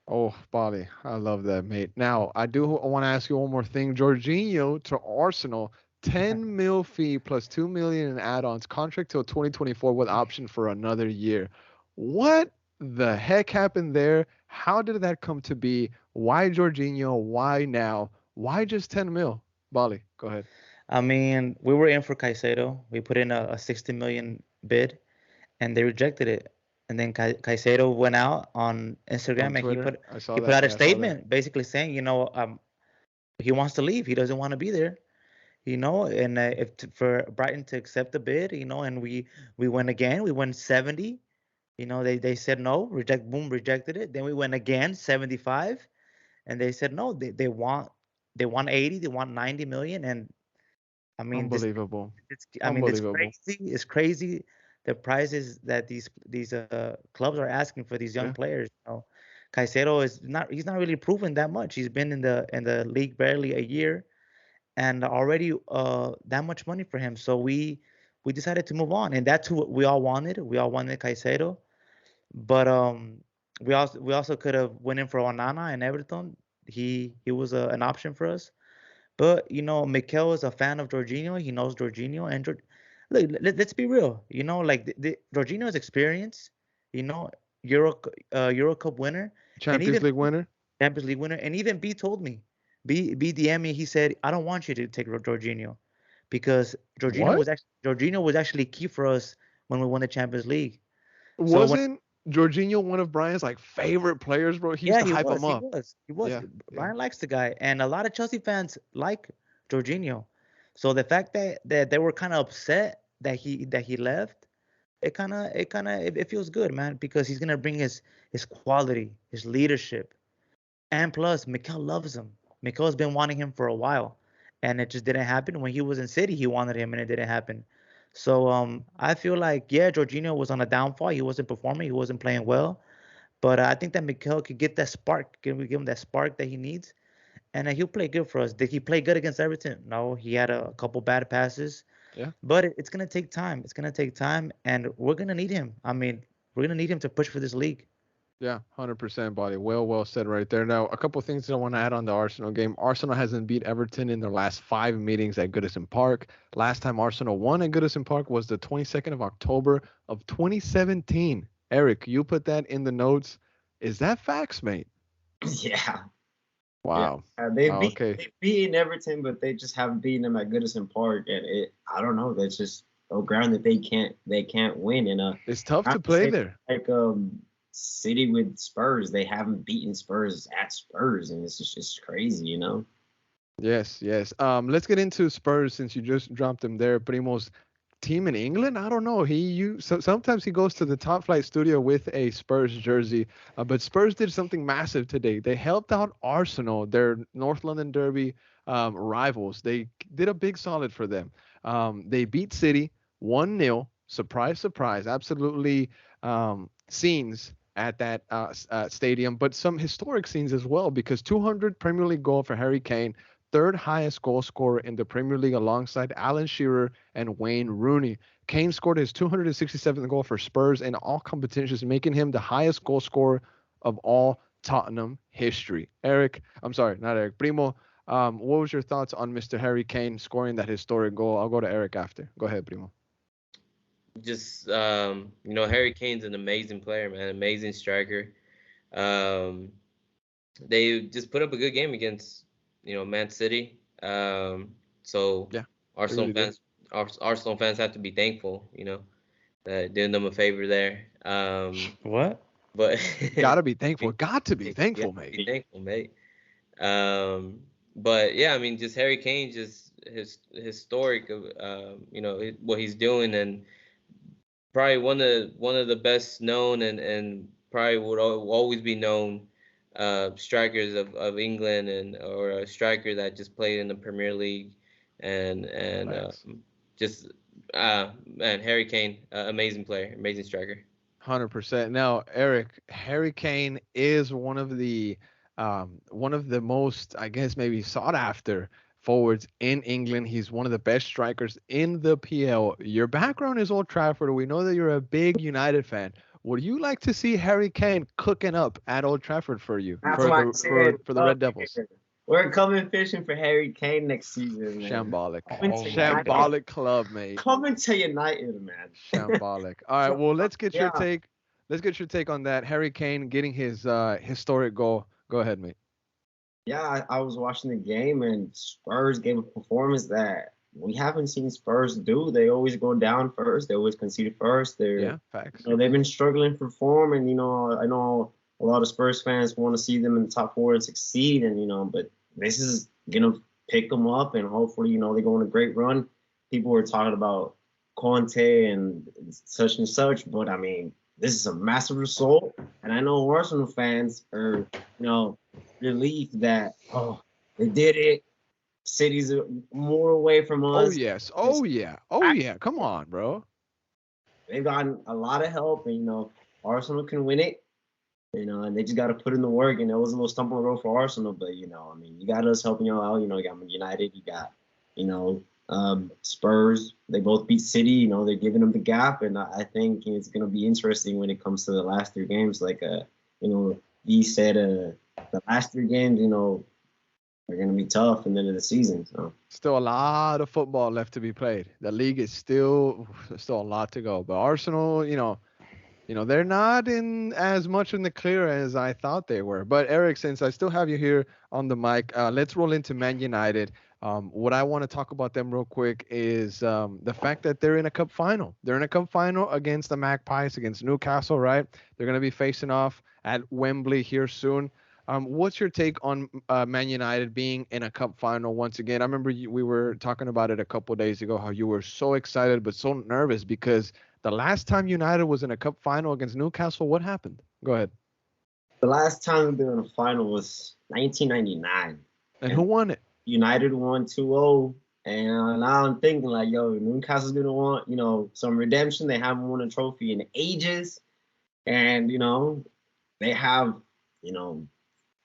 Oh, Bali, I love that, mate. Now, I do want to ask you one more thing. Jorginho to Arsenal, 10 mil fee plus 2 million in add-ons, contract till 2024 with option for another year. What the heck happened there? How did that come to be? Why Jorginho? Why now? Why just 10 mil? Bali, go ahead. I mean, we were in for Caicedo. We put in a 60 million bid, and they rejected it. And then Caicedo went out on On Instagram, and he Twitter, put I saw he put that. out a Yeah, I saw that. statement basically saying, he wants to leave. He doesn't want to be there. And for Brighton to accept the bid, and we went again. We went 70. They said no, rejected it. Then we went again 75, and they said no. They want 80. They want 90 million, and I mean this. Unbelievable. It's Unbelievable. crazy. It's crazy the prices that these clubs are asking for these young Yeah. players. Caicedo he's not really proven that much. He's been in the league barely a year, and already that much money for him. So we decided to move on, and that's who we all wanted. We all wanted Caicedo, but we also could have went in for Onana and Everton. He was an option for us. But Mikel is a fan of Jorginho. He knows Jorginho, and look, let's be real. Like Jorginho's experience. You know, Euro Cup winner, and Champions even League winner. Champions League winner, and even B told me, B DM me. He said, I don't want you to take Jorginho, because What? Jorginho was actually key for us when we won the Champions League. So when Wasn't Jorginho one of Brian's like favorite players, bro? He used Yeah, to hype him he up. was, he was. Yeah, yeah. Brian likes the guy, and a lot of Chelsea fans like Jorginho. So the fact that they were kind of upset that he left, it feels good, man, because he's gonna bring his quality, his leadership, and plus Mikel loves him. Mikel's been wanting him for a while, and it just didn't happen. When he was in City, he wanted him, and it didn't happen. So I feel like, yeah, Jorginho was on a downfall. He wasn't performing. He wasn't playing well. But I think that Mikel could get that spark. Can we give him that spark that he needs? and he'll play good for us. Did he play good against Everton? No, he had a couple bad passes. Yeah. But it's gonna take time. It's gonna take time, and we're gonna need him. I mean, we're gonna need him to push for this league. Yeah, 100% body. Well said right there. Now, a couple of things that I want to add on the Arsenal game. Arsenal hasn't beat Everton in their last 5 meetings at Goodison Park. Last time Arsenal won at Goodison Park was the 22nd of October of 2017. Eric, you put that in the notes. Is that facts, mate? Yeah. Wow. Yeah. Okay. They've beaten Everton, but they just haven't beaten them at Goodison Park, and I don't know. That's just a ground that they can't win. And It's tough to play there. Like City with Spurs, they haven't beaten Spurs at Spurs, and it's just crazy, you know. Yes. Let's get into Spurs since you just dropped them there. Primo's team in England. I don't know. Sometimes he goes to the Top Flight studio with a Spurs jersey, but Spurs did something massive today. They helped out Arsenal, their North London derby rivals. They did a big solid for them. They beat City 1-0. Surprise, surprise. Absolutely scenes at that stadium, but some historic scenes as well because 200 Premier League goal for Harry Kane, third highest goal scorer in the Premier League alongside Alan Shearer and Wayne Rooney. Kane scored his 267th goal for Spurs in all competitions, making him the highest goal scorer of all Tottenham history. Not Eric. Primo, what was your thoughts on Mr. Harry Kane scoring that historic goal? I'll go to Eric after. Go ahead, Primo. Just Harry Kane's an amazing player, man, amazing striker. They just put up a good game against Man City. So yeah, Arsenal fans have to be thankful, that did them a favor there. What? But gotta be thankful. Got to be thankful, mate. Be thankful, mate. But yeah, I mean, just Harry Kane, just his historic of what he's doing, and probably one of the best known and probably would always be known strikers of England or a striker that just played in the Premier League and man, Harry Kane, amazing player, amazing striker. 100%. Now, Eric, Harry Kane is one of the most, I guess, maybe sought after forwards in England. He's one of the best strikers in the PL. Your background is Old Trafford. We know that you're a big United fan. Would you like to see Harry Kane cooking up at Old Trafford for you? That's for what the, I said. for the Red Devils? We're coming fishing for Harry Kane next season, man. Shambolic. Shambolic club, mate. Coming to United, man. Shambolic. All right, well, let's get your take. Let's get your take on that. Harry Kane getting his historic goal. Go ahead, mate. Yeah, I was watching the game, and Spurs gave a performance that we haven't seen Spurs do. They always go down first. They always concede first. Facts. They've been struggling for form, and I know a lot of Spurs fans want to see them in the top four and succeed, and but this is gonna pick them up, and hopefully, they go on a great run. People were talking about Conte and such, but I mean, this is a massive result, and I know Arsenal fans are, relieved that they did it. City's more away from us. Oh yes. Oh yeah. Come on, bro. They've gotten a lot of help, and Arsenal can win it. And they just got to put in the work. And it was a little stumble road for Arsenal, but I mean, you got us helping y'all out. You got United, you got Spurs. They both beat City. They're giving them the gap, and I think it's gonna be interesting when it comes to the last three games. Like V said, the last three games, are gonna be tough in the end of the season. So still a lot of football left to be played. The league is still a lot to go. But Arsenal, they're not in as much in the clear as I thought they were. But Eric, since I still have you here on the mic, let's roll into Man United. What I want to talk about them real quick is the fact that they're in a cup final. They're in a cup final against the Magpies, against Newcastle, right? They're going to be facing off at Wembley here soon. What's your take on Man United being in a cup final once again? I remember we were talking about it a couple of days ago, how you were so excited but so nervous because the last time United was in a cup final against Newcastle, what happened? Go ahead. The last time they were in a final was 1999. And who won it? United won 2-0. And now I'm thinking like, Newcastle's going to want, some redemption. They haven't won a trophy in ages. And, they have,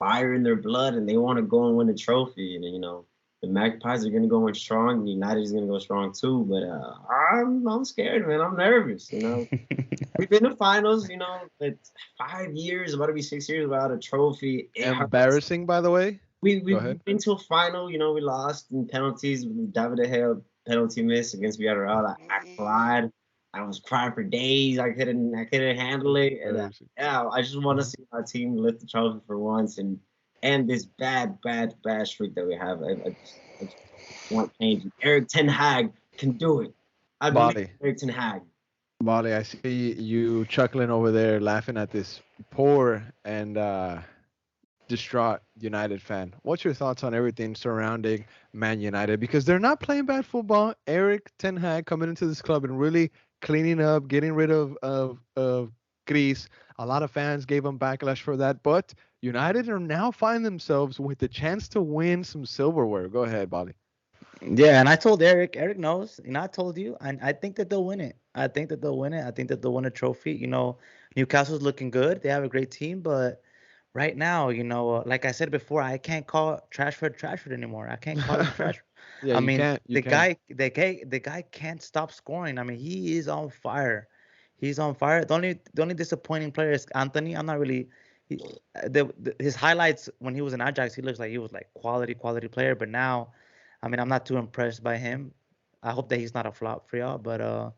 fire in their blood and they want to go and win a trophy. And, you know, the Magpies are going to go in strong. United is going to go strong too. But I'm scared, man. I'm nervous, you know. We've been to finals, you know, but 5 years, about to be 6 years without a trophy. Embarrassing, by the way. We've been to a final, you know, we lost in penalties with David De Gea penalty miss against Villarreal. I cried. I was crying for days. I couldn't handle it. And, yeah, I just want to see our team lift the trophy for once and end this bad streak that we have. I just want change. Eric Ten Hag can do it. I believe Eric Ten Hag. Molly, I see you chuckling over there, laughing at this poor and distraught United fan. What's your thoughts on everything surrounding Man United? Because they're not playing bad football. Eric Ten Hag coming into this club and really cleaning up, getting rid of Greece. A lot of fans gave him backlash for that, but United are now finding themselves with the chance to win some silverware. Go ahead, Bobby. Yeah, and I told Eric. Eric knows, and I told you, and I think that they'll win it. I think that they'll win it. I think that they'll win a trophy. You know, Newcastle's looking good. They have a great team, but right now, you know, like I said before, I can't call Trashford anymore. I can't call him Trashford. Yeah, I mean, the guy can't stop scoring. I mean, he is on fire. He's on fire. The only disappointing player is Anthony. I'm not really. His highlights when he was in Ajax, he looks like he was like quality player. But now, I mean, I'm not too impressed by him. I hope that he's not a flop for y'all.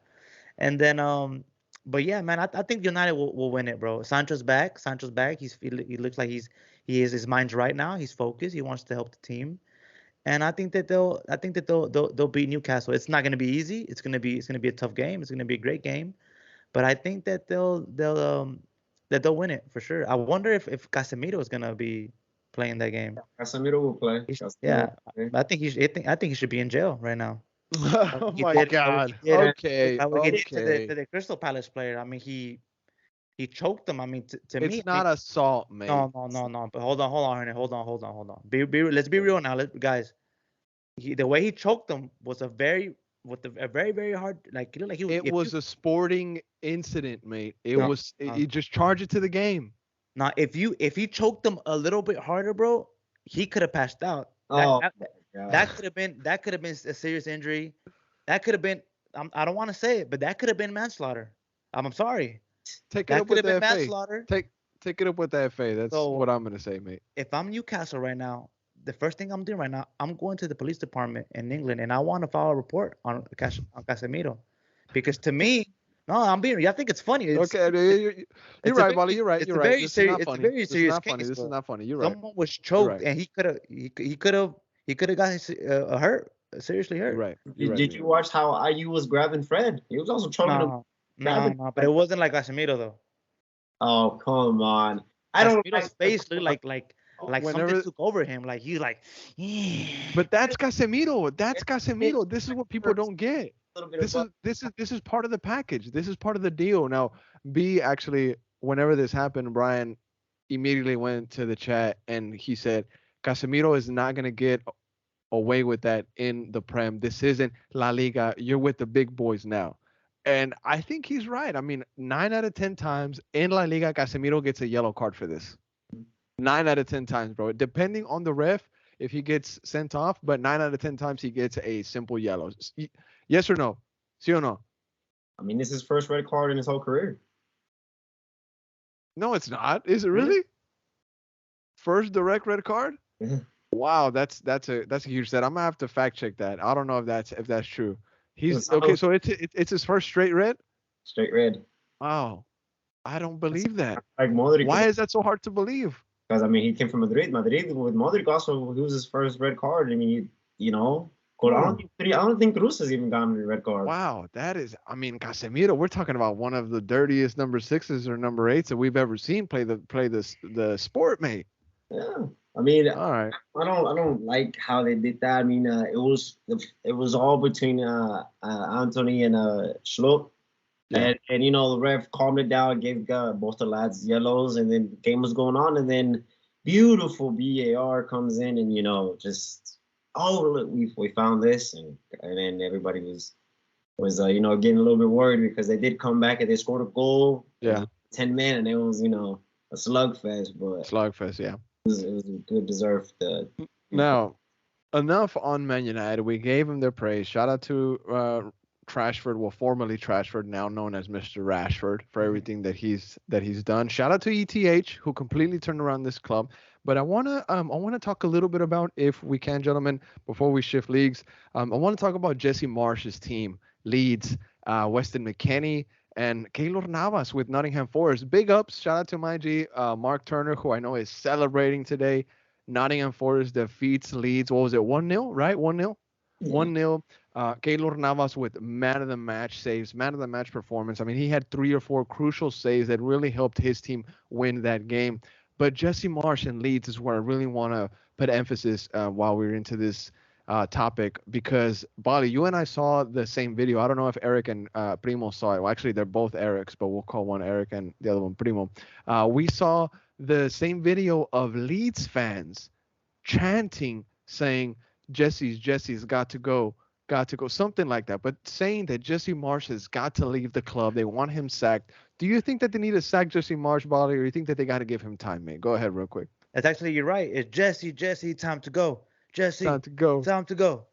And then but yeah, man, I think United will win it, bro. Sancho's back. He looks like his mind's right now. He's focused. He wants to help the team. And I think that they'll beat Newcastle. It's not going to be easy. It's going to be a tough game. It's going to be a great game. But I think that they'll win it for sure. I wonder if Casemiro is going to be playing that game. Casemiro will play. I think he should be in jail right now. Oh my God. Okay. To the Crystal Palace player. I mean, he choked them. I mean, to me, it's not assault, man. No. But hold on, Hold on. Let's be real now, guys. The way he choked them was a very hard. Like, he looked like he was. It was a sporting incident, mate. He just charged it to the game. Now, if he choked them a little bit harder, bro, he could have passed out. That could have been a serious injury. That could have been. I don't want to say it, but that could have been manslaughter. I'm sorry. Take it up with the FA. Take it up with the FA. That's what I'm gonna say, mate. If I'm Newcastle right now, the first thing I'm doing right now, I'm going to the police department in England, and I want to file a report on Casemiro, because to me, no, I'm being. I think it's funny. You're right, Molly. You're right. It's very serious. It's a very serious case. This is not funny. You're right. Someone was choked, and he could have got hurt, seriously hurt. Right. Did you watch how IU was grabbing Fred? He was also choking him. No, but it wasn't like Casemiro though. Oh, come on! I don't. Casemiro's face looked like something took over him. Like he's like. But that's Casemiro. This is what people don't get. This is part of the package. This is part of the deal. Now, actually, whenever this happened, Brian immediately went to the chat and he said, Casemiro is not going to get away with that in the Prem. This isn't La Liga. You're with the big boys now. And I think he's right. I mean, 9 out of 10 times in La Liga, Casemiro gets a yellow card for this. 9 out of 10 times, bro. Depending on the ref, if he gets sent off, but 9 out of 10 times he gets a simple yellow. Yes or no? Sí or no? I mean, this is his first red card in his whole career. No, it's not. Is it really? First direct red card? Wow, that's a huge stat. I'm gonna have to fact check that. I don't know if that's true. He's okay. So it's his first straight red. Straight red. Wow, I don't believe that. Like Modric. Why is that so hard to believe? Because I mean, he came from Madrid. Madrid with Modric also, he was his first red card. I mean, you know. I don't think Cruz has even gotten a red card. Wow, that is. I mean, Casemiro. We're talking about one of the dirtiest number 6s or number 8s that we've ever seen play the sport, mate. Yeah. I mean, all right. I don't like how they did that. I mean, it was all between Anthony and Schlupp. Yeah. And you know, the ref calmed it down, gave both the lads yellows, and then the game was going on, and then beautiful VAR comes in, and you know, just look, we found this, and then everybody was you know, getting a little bit worried because they did come back and they scored a goal. Yeah. 10 men, and it was, you know, a slugfest, but yeah. It was a good deserved. Now, enough on Man United. We gave him their praise. Shout out to Trashford, well, formerly Trashford, now known as Mr. Rashford, for everything that he's done. Shout out to ETH, who completely turned around this club. But I wanna talk a little bit about, if we can, gentlemen, before we shift leagues. I want to talk about Jesse Marsh's team, Leeds, Weston McKennie, and Keylor Navas with Nottingham Forest. Big ups. Shout out to my G, Mark Turner, who I know is celebrating today. Nottingham Forest defeats Leeds. What was it? 1-0, right? 1-0? Yeah. 1-0. Keylor Navas with man of the match saves, man of the match performance. I mean, he had 3 or 4 crucial saves that really helped his team win that game. But Jesse Marsh and Leeds is where I really want to put emphasis while we're into this topic, because Bali, you and I saw the same video. I don't know if Eric and Primo saw it. Well, actually, they're both Erics, but we'll call one Eric and the other one Primo. We saw the same video of Leeds fans chanting, saying, Jesse's got to go, something like that, but saying that Jesse Marsh has got to leave the club. They want him sacked. Do you think that they need to sack Jesse Marsh, Bali, or you think that they got to give him time, mate? Go ahead real quick. It's actually, you're right. It's Jesse, time to go. Jesse, Time to go. time to go.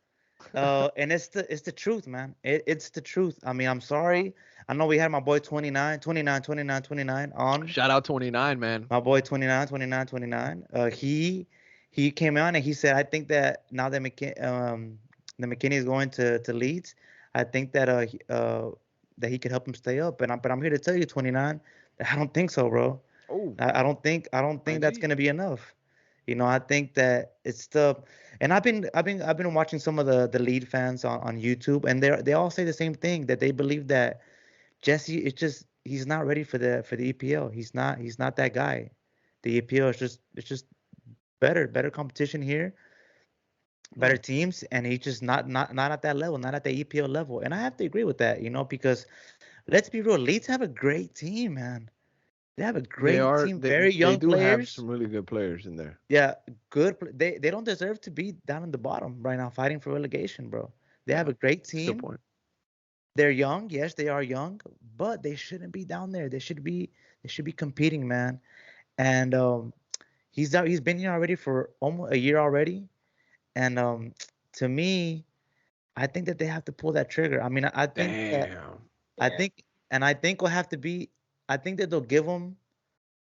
And it's the truth, man. It's the truth. I mean, I'm sorry. I know we had my boy 29 on. Shout out 29, man. My boy 29. He came on and he said, I think that now that the McKinney is going to Leeds, I think that that he could help him stay up. But I'm here to tell you, 29, I don't think so, bro. Oh, I don't think that's gonna be enough. You know, I think that it's and I've been watching some of the lead fans on YouTube, and they all say the same thing, that they believe that Jesse, he's not ready for the EPL. He's not that guy. The EPL is just better competition here, better teams, and he's just not at that level, not at the EPL level. And I have to agree with that, you know, because let's be real, Leeds have a great team, man. They have a great team, very young players. They do have some really good players in there. Yeah, good. They don't deserve to be down in the bottom right now, fighting for relegation, bro. They have a great team. Good point. They're young, yes, they are young, but they shouldn't be down there. They should be competing, man. And he's been here already for almost a year already, and to me, I think that they have to pull that trigger. I mean, I think I think will have to be. I think that they'll give them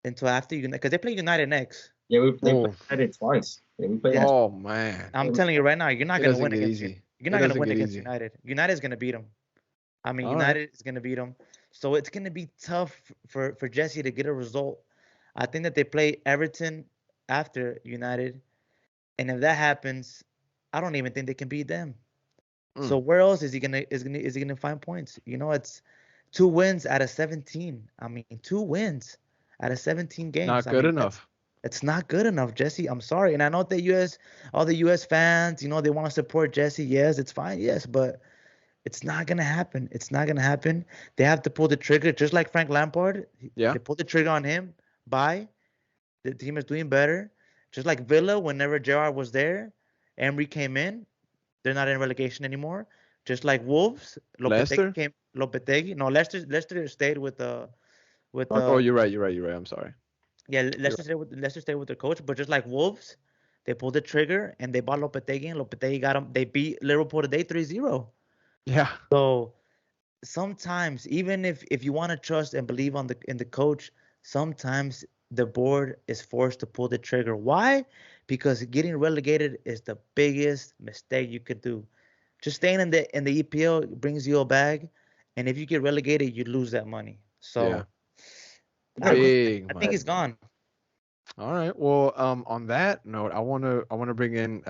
until after United, because they play United next. Yeah, they played United twice. Yeah, oh man! I'm telling you right now, you're not gonna win against easy. You're not gonna win against United. United's gonna beat them. I mean, United is gonna beat them. So it's gonna be tough for Jesse to get a result. I think that they play Everton after United, and if that happens, I don't even think they can beat them. So where else is he gonna find points? You know, it's 2 wins out of 17. I mean, 2 wins out of 17 games. Not good enough. It's not good enough, Jesse. I'm sorry. And I know that all the US fans, you know, they want to support Jesse. Yes, it's fine. Yes, but it's not going to happen. It's not going to happen. They have to pull the trigger, just like Frank Lampard. Yeah. They pulled the trigger on him. Bye. The team is doing better. Just like Villa, whenever Gerrard was there, Emery came in. They're not in relegation anymore. Just like Wolves, Lopetegui. No, Leicester stayed with oh, you're right. I'm sorry. Yeah, Leicester stayed with their coach, but just like Wolves, they pulled the trigger and they bought Lopetegui, and Lopetegui got them. They beat Liverpool today 3-0. Yeah. So sometimes, even if you want to trust and believe in the coach, sometimes the board is forced to pull the trigger. Why? Because getting relegated is the biggest mistake you could do. Just staying in the EPL brings you a bag, and if you get relegated, you lose that money. So I think he's gone. All right. Well, on that note, I wanna bring in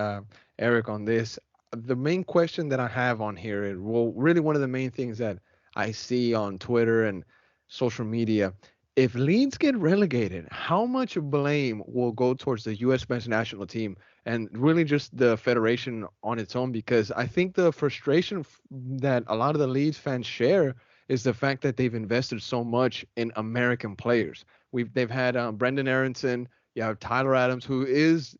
Eric on this. The main question that I have on here is, well, really one of the main things that I see on Twitter and social media. If Leeds get relegated, how much blame will go towards the U.S. men's national team and really just the federation on its own? Because I think the frustration that a lot of the Leeds fans share is the fact that they've invested so much in American players. They've had Brendan Aronson, you have Tyler Adams, who is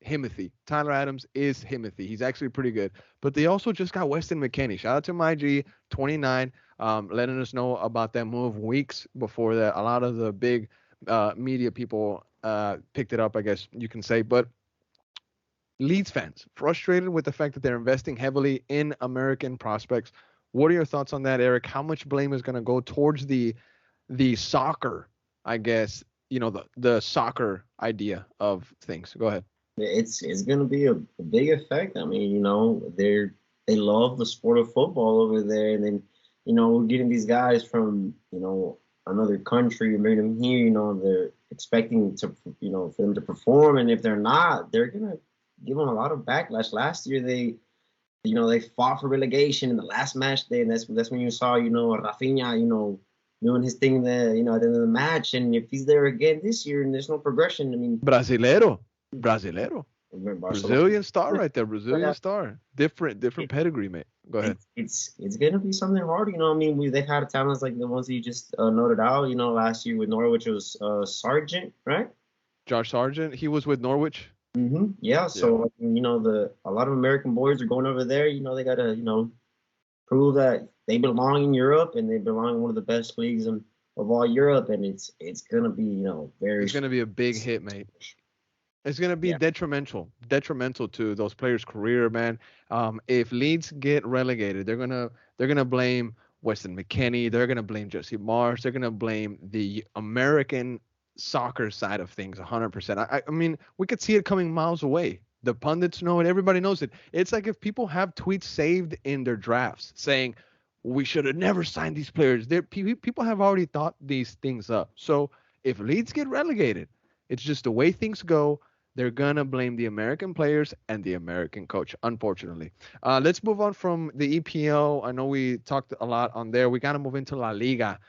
Himothy. Tyler Adams is Himothy. He's actually pretty good. But they also just got Weston McKennie. Shout out to my G, 29, letting us know about that move weeks before that. A lot of the big media people picked it up, I guess you can say. But Leeds fans frustrated with the fact that they're investing heavily in American prospects. What are your thoughts on that, Eric? How much blame is going to go towards the soccer, I guess, the soccer idea of things? Go ahead. It's gonna be a big effect. I mean, they love the sport of football over there, and then we're getting these guys from another country, and bring them here. They're expecting to for them to perform, and if they're not, they're gonna give them a lot of backlash. Last year they fought for relegation in the last match day, and that's when you saw Rafinha doing his thing there at the end of the match, and if he's there again this year and there's no progression, I mean, Brasileiro. Barcelona. Brazilian star right there. Brazilian star. Different pedigree, mate. Go ahead. It's gonna be something hard, I mean, they've had talents like the ones that you just noted out. Last year with Norwich, it was Sargent, right? Josh Sargent. He was with Norwich. Yeah. So a lot of American boys are going over there. They gotta prove that they belong in Europe and they belong in one of the best leagues of all Europe, and it's gonna be very. It's gonna be a big hit, mate. It's gonna be detrimental to those players' career, man. If Leeds get relegated, they're gonna blame Weston McKennie. They're gonna blame Jesse Marsh. They're gonna blame the American soccer side of things 100%. I mean, we could see it coming miles away. The pundits know it. Everybody knows it. It's like if people have tweets saved in their drafts saying we should have never signed these players. People have already thought these things up. So if Leeds get relegated, it's just the way things go. They're going to blame the American players and the American coach, unfortunately. Let's move on from the EPL. I know we talked a lot on there. We got to move into La Liga.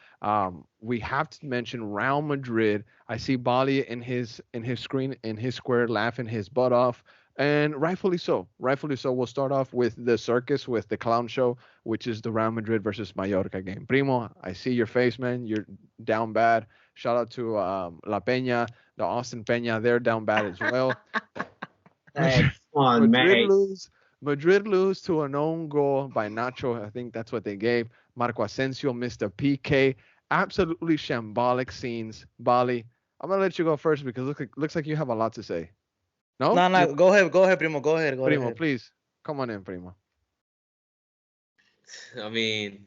We have to mention Real Madrid. I see Bali in his screen, in his square, laughing his butt off. And rightfully so. Rightfully so. We'll start off with the circus, with the clown show, which is the Real Madrid versus Mallorca game. Primo, I see your face, man. You're down bad. Shout out to La Peña, the Austin Peña. They're down bad as well. Hey, come on, Madrid lose to an own goal by Nacho. I think that's what they gave. Marco Asensio missed a PK. Absolutely shambolic scenes. Bali, I'm going to let you go first because looks like you have a lot to say. No? No. Go ahead, Primo. Go ahead. Primo, please. Come on in, Primo. I mean,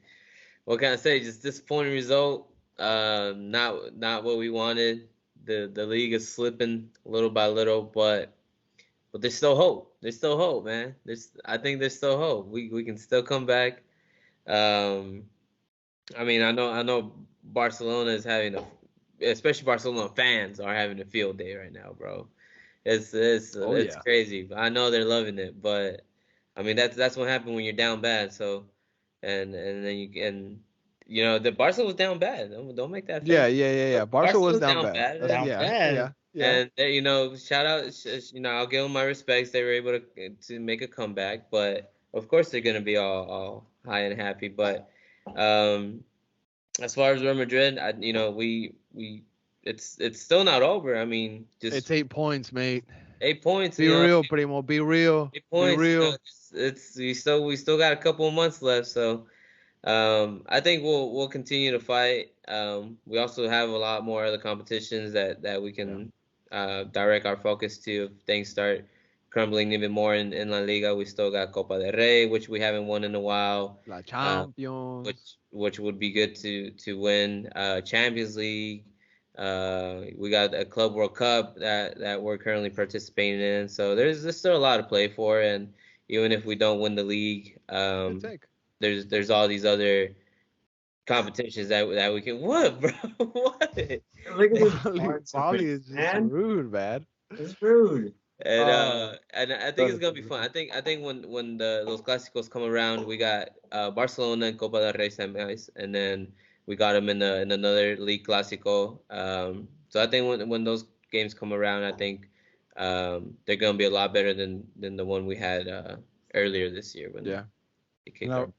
what can I say? Just disappointing result. Not what we wanted. The league is slipping little by little, but there's still hope. There's still hope, man. I think there's still hope. We can still come back. I mean, I know Barcelona is especially Barcelona fans are having a field day right now, bro. It's crazy. I know they're loving it, but I mean that's what happened when you're down bad. So and then the Barca was down bad. Don't make that face. Yeah. Barca was down bad. Down bad. Yeah. And shout out. I'll give them my respects. They were able to make a comeback, but of course they're gonna be all high and happy. But as far as Real Madrid, it's still not over. I mean, it's 8 points, mate. 8 points. Be real, Primo. Be real. 8 points. Be real. We still got a couple of months left, so I think we'll continue to fight. We also have a lot more other competitions that we can direct our focus to if things start crumbling even more in La Liga. We still got Copa del Rey, which we haven't won in a while. La Champions. Which would be good to win. Champions League. We got a Club World Cup that we're currently participating in. So there's still a lot to play for, and even if we don't win the league, there's all these other competitions that we can. What, bro? What? Look at this. Bali is just rude, man. It's rude. And I think it's gonna be fun. I think when those clásicos come around, we got Barcelona and Copa del Rey semis, and then we got them in another league clásico. So I think when those games come around, I think they're gonna be a lot better than the one we had earlier this year. Now,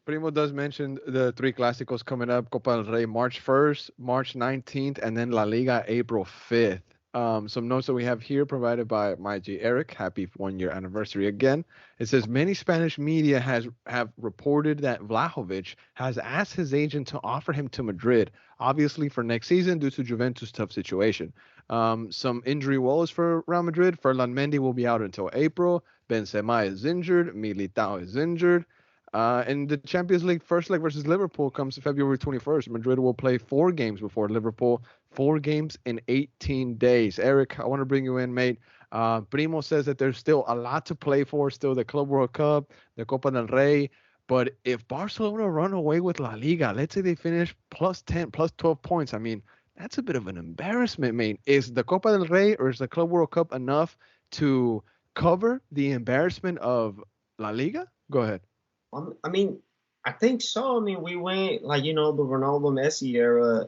Primo does mention the 3 clásicos coming up: Copa del Rey March 1st, March 19th, and then La Liga April 5th. Some notes that we have here provided by my G Eric. Happy 1 year anniversary again. It says many Spanish media have reported that Vlahovic has asked his agent to offer him to Madrid, obviously for next season due to Juventus' tough situation. Some injury woes for Real Madrid. Ferland Mendy will be out until April. Benzema is injured. Militao is injured. And the Champions League first leg versus Liverpool comes February 21st. Madrid will play 4 games before Liverpool. 4 games in 18 days. Eric, I want to bring you in, mate. Primo says that there's still a lot to play for. Still the Club World Cup, the Copa del Rey. But if Barcelona run away with La Liga, let's say they finish plus 10, plus 12 points. I mean, that's a bit of an embarrassment, mate. Is the Copa del Rey or is the Club World Cup enough to cover the embarrassment of La Liga? Go ahead. I mean, I think so. I mean, we went like the Ronaldo Messi era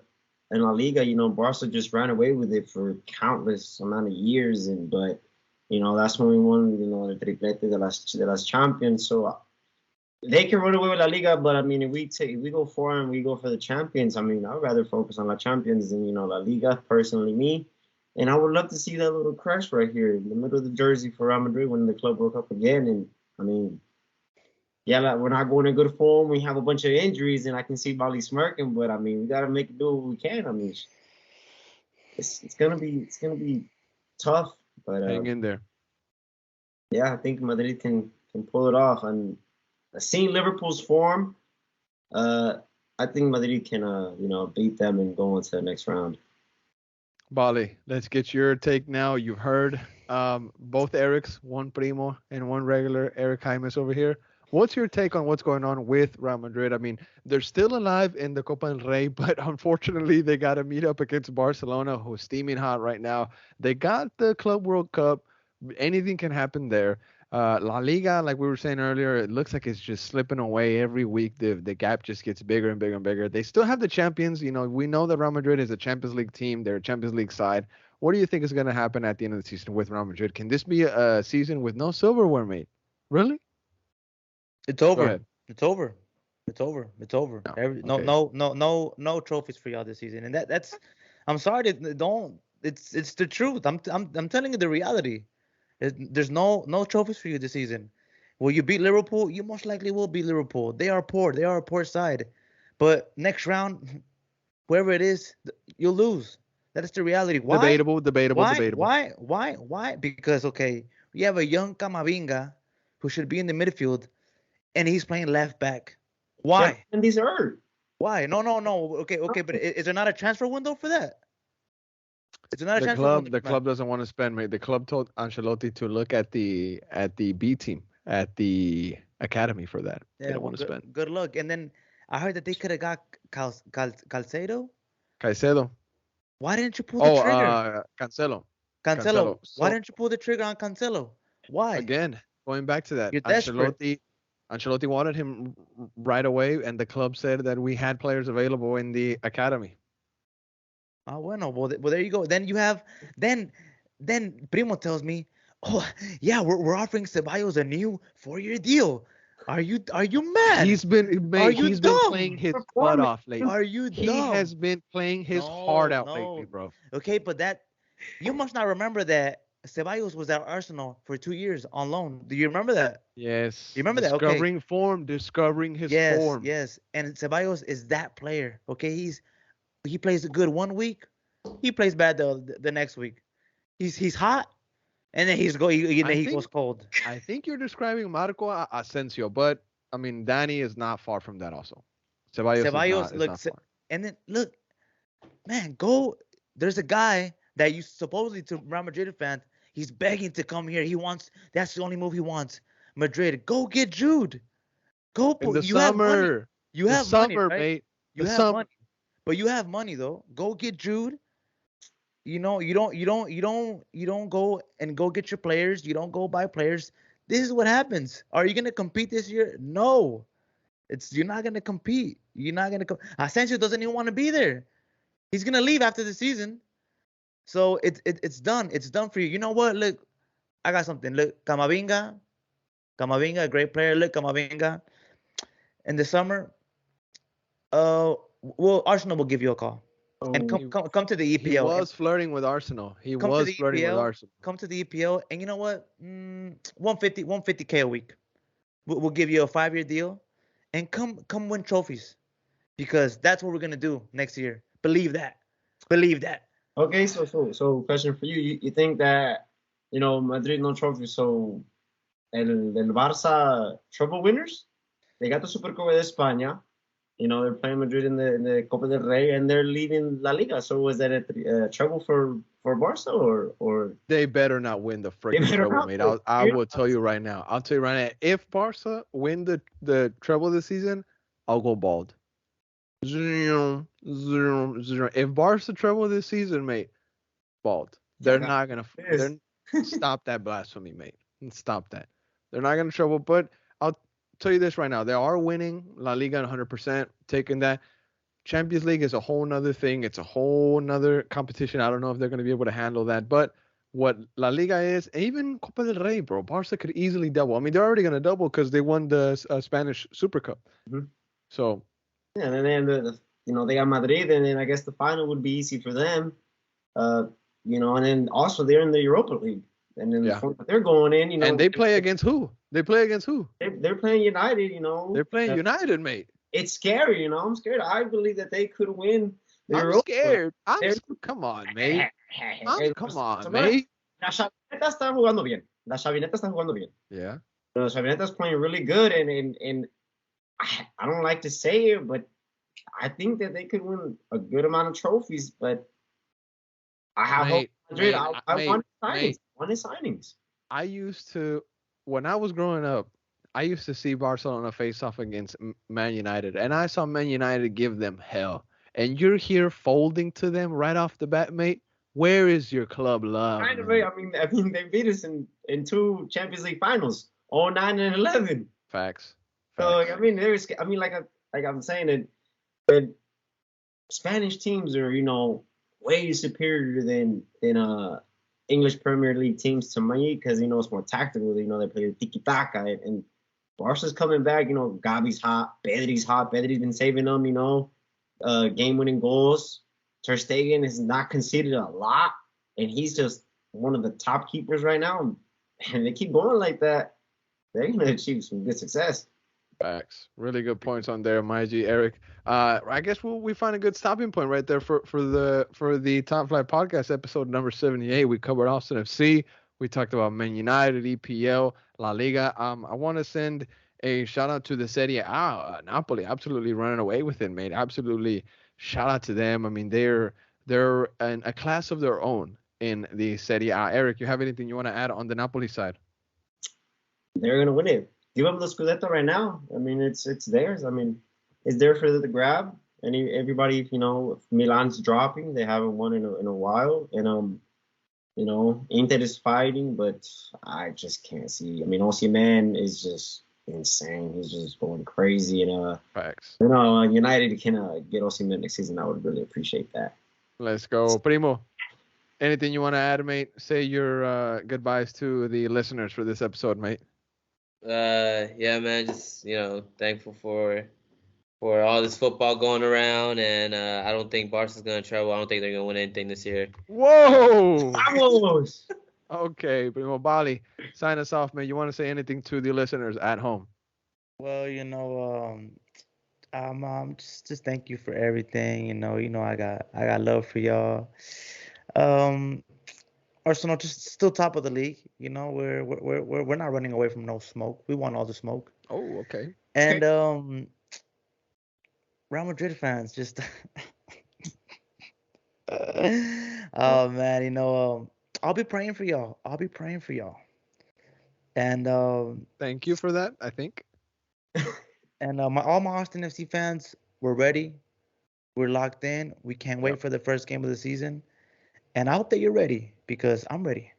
in La Liga. Barca just ran away with it for countless amount of years, but that's when we won the triplete de las champions. So they can run away with La Liga, but I mean, if we go for them, we go for the champions. I mean, I'd rather focus on La Champions than La Liga. Personally, me. And I would love to see that little crash right here in the middle of the jersey for Real Madrid winning the Club World Cup again. And I mean, yeah, like we're not going in good form. We have a bunch of injuries, and I can see Bali smirking. But I mean, we gotta make it do what we can. I mean, it's gonna be tough. But hang in there. Yeah, I think Madrid can pull it off. And seeing Liverpool's form, I think Madrid can beat them and go into the next round. Bali, let's get your take now. You've heard both Erics, one Primo and one regular Eric Jaimes over here. What's your take on what's going on with Real Madrid? I mean, they're still alive in the Copa del Rey, but unfortunately, they got to meet up against Barcelona, who's steaming hot right now. They got the Club World Cup. Anything can happen there. La Liga, like we were saying earlier, it looks like it's just slipping away every week. The gap just gets bigger and bigger and bigger. They still have the champions. We know that Real Madrid is a Champions League team. They're a Champions League side. What do you think is going to happen at the end of the season with Real Madrid? Can this be a season with no silverware, mate? Really? It's over. It's over. It's over. It's over. No trophies for y'all this season. And that's I'm sorry to don't it's the truth. I'm telling you the reality. There's no trophies for you this season. Will you beat Liverpool? You most likely will beat Liverpool. They are poor. They are a poor side. But next round, whoever it is, you'll lose. That is the reality. Why? Debatable. Why? Because we have a young Camavinga who should be in the midfield, and he's playing left back. Why? Yeah, and he's hurt. Why? No. Okay. But is there not a transfer window for that? The club doesn't want to spend, mate. The club told Ancelotti to look at the B team, at the academy for that. Yeah, they don't want to spend. Good luck. And then I heard that they could have got Caicedo. Why didn't you pull the trigger? Cancelo. Why didn't you pull the trigger on Cancelo? Why? Again, going back to that, You're desperate. Ancelotti wanted him right away, and the club said that we had players available in the academy. Oh, well, there you go. Then you have then Primo tells me, oh yeah, we're offering Ceballos a new 4-year deal. Are you mad? He's been playing his butt off lately. Are you dumb? He has been playing his heart out lately, bro. Okay, but you must not remember that Ceballos was at Arsenal for 2 years on loan. Do you remember that? Yes. You remember that? Okay. Discovering his form. Yes. And Ceballos is that player. Okay, he plays good 1 week, he plays bad the next week. He's hot, and then he goes cold. I think you're describing Marco Asensio, but I mean Danny is not far from that also. Ceballos is not far. And then look, man, go. There's a guy that you supposedly to Real Madrid fan. He's begging to come here. That's the only move he wants. Madrid, go get Jude. Go in the summer. You have money, right? Mate. You have money. But you have money though. Go get Jude. You don't go and go get your players. You don't go buy players. This is what happens. Are you gonna compete this year? No. You're not gonna compete. You're not gonna Asensio doesn't even want to be there. He's gonna leave after the season. So it's done. It's done for you. You know what? Look, I got something. Look, Camavinga, a great player. Look, Camavinga. In the summer, Arsenal will give you a call. And Oh, come to the He EPL. was flirting with Arsenal. He Come to was the flirting with EPL. Arsenal. Come to the EPL, and you know what? 150K a week. We'll give you a 5-year deal, and come win trophies, because that's what we're gonna do next year. Believe that. Believe that. okay, so question for you. You think that, Madrid no trophy, so el Barça trophy winners? They got the Supercopa de España. They're playing Madrid in the Copa del Rey, and they're leading La Liga. So was that a trouble for Barca, or They better not win the they freaking better treble, not? mate. I will tell you right now. I'll tell you right now. If Barca win the treble this season, I'll go bald. Zero, zero, zero. If Barca treble this season, mate, bald. They're Yeah, not gonna. this. Stop that blasphemy, mate. Stop that. They're not gonna treble. But I'll tell you this right now. They are winning La Liga 100%. Taking that. Champions League is a whole nother thing. It's a whole nother competition. I don't know if they're going to be able to handle that. But what La Liga is, even Copa del Rey, bro, Barca could easily double. I mean, they're already going to double because they won the Spanish Super Cup. Mhm. So, Yeah, and then they got Madrid, and then I guess the final would be easy for them. And then also they're in the Europa League, and then Yeah. the format they're going in, and they play against who? They play against who? they're playing United. They're playing United, mate. It's scary. I'm scared. I believe that they could win the I'm Europa. scared. They're- Come on, mate. Come on, So, mate. La Chavineta está jugando bien. La Chavineta está jugando bien. Yeah. La Chavineta's playing really good, and I don't like to say it, but I think that they could win a good amount of trophies. But I hope Mate, Madrid. mate, I want signings. mate. Want his signings. I used to, when I was growing up, I used to see Barcelona face off against Man United, and I saw Man United give them hell. And you're here folding to them right off the bat, mate. Where is your club love? Kind of, man? I mean, they beat us in 2 Champions League finals, 09 and 11. Facts. So Facts. I mean, like I'm saying it, but Spanish teams are way superior than English Premier League teams to me, because it's more tactical. They play tiki taka, and Barca's coming back. Gabi's hot, Pedri's hot. Pedri's been saving them. Game-winning goals. Ter Stegen is not conceded a lot, and he's just one of the top keepers right now. And they keep going like that, they're gonna achieve some good success. Facts. Really good points on there, Maiji, Eric. I guess we find a good stopping point right there for the Top Flight Podcast episode number 78. We covered Austin FC. We talked about Man United, EPL, La Liga. I want to send a shout out to the Serie A. Napoli absolutely running away with it, mate. Absolutely shout out to them. I mean, they're in a class of their own in the Serie A. Eric, you have anything you want to add on the Napoli side? They're gonna win it. Give them the Scudetto right now. I mean, it's theirs. I mean, it's there for the grab. And everybody, if Milan's dropping, they haven't won in a while. And Inter is fighting, but I just can't see. I mean, Osimhen is just insane. He's just going crazy. And Facts. United can get Osimhen next season. I would really appreciate that. Let's go. Primo, anything you want to add, mate? Say your goodbyes to the listeners for this episode, mate. Yeah, man, just thankful for all this football going around, and I don't think Barca's gonna trouble. I don't think they're gonna win anything this year. Whoa! Vamos! Okay, Primo Bali, sign us off, man. You want to say anything to the listeners at home? Well, just thank you for everything. I got love for y'all. Arsenal just still top of the league. We're not running away from no smoke. We want all the smoke. Oh, okay. And Real Madrid fans just oh man, I'll be praying for y'all. And Thank you for that, I think. and all my Austin FC fans, we're ready. We're locked in. We can't wait for the first game of the season. And I hope that you're ready, because I'm ready.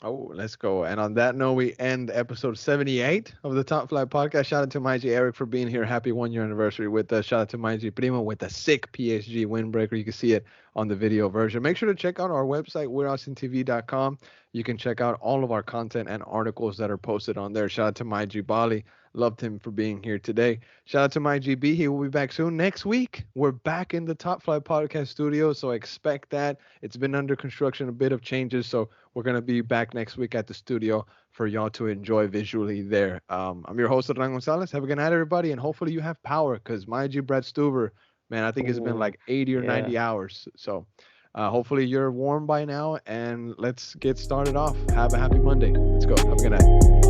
Oh, let's go. And on that note, we end episode 78 of the Top Flight Podcast. Shout out to Maiji Eric for being here. Happy 1-year anniversary with us. Shout out to Maiji Primo with a sick PSG windbreaker. You can see it on the video version. Make sure to check out our website, we'reaustintv.com. You can check out all of our content and articles that are posted on there. Shout out to my G Bali. Loved him for being here today. Shout out to my GB. He will be back soon. Next week, we're back in the Top Flight Podcast studio, so expect that. It's been under construction, a bit of changes, so we're going to be back next week at the studio for y'all to enjoy visually there. I'm your host, Hernán Gonzalez. Have a good night, everybody, and hopefully you have power because my G Brad Stuber, man, I think it's been like 80 or 90 hours. So hopefully you're warm by now, and let's get started off. Have a happy Monday. Let's go. Have a good night.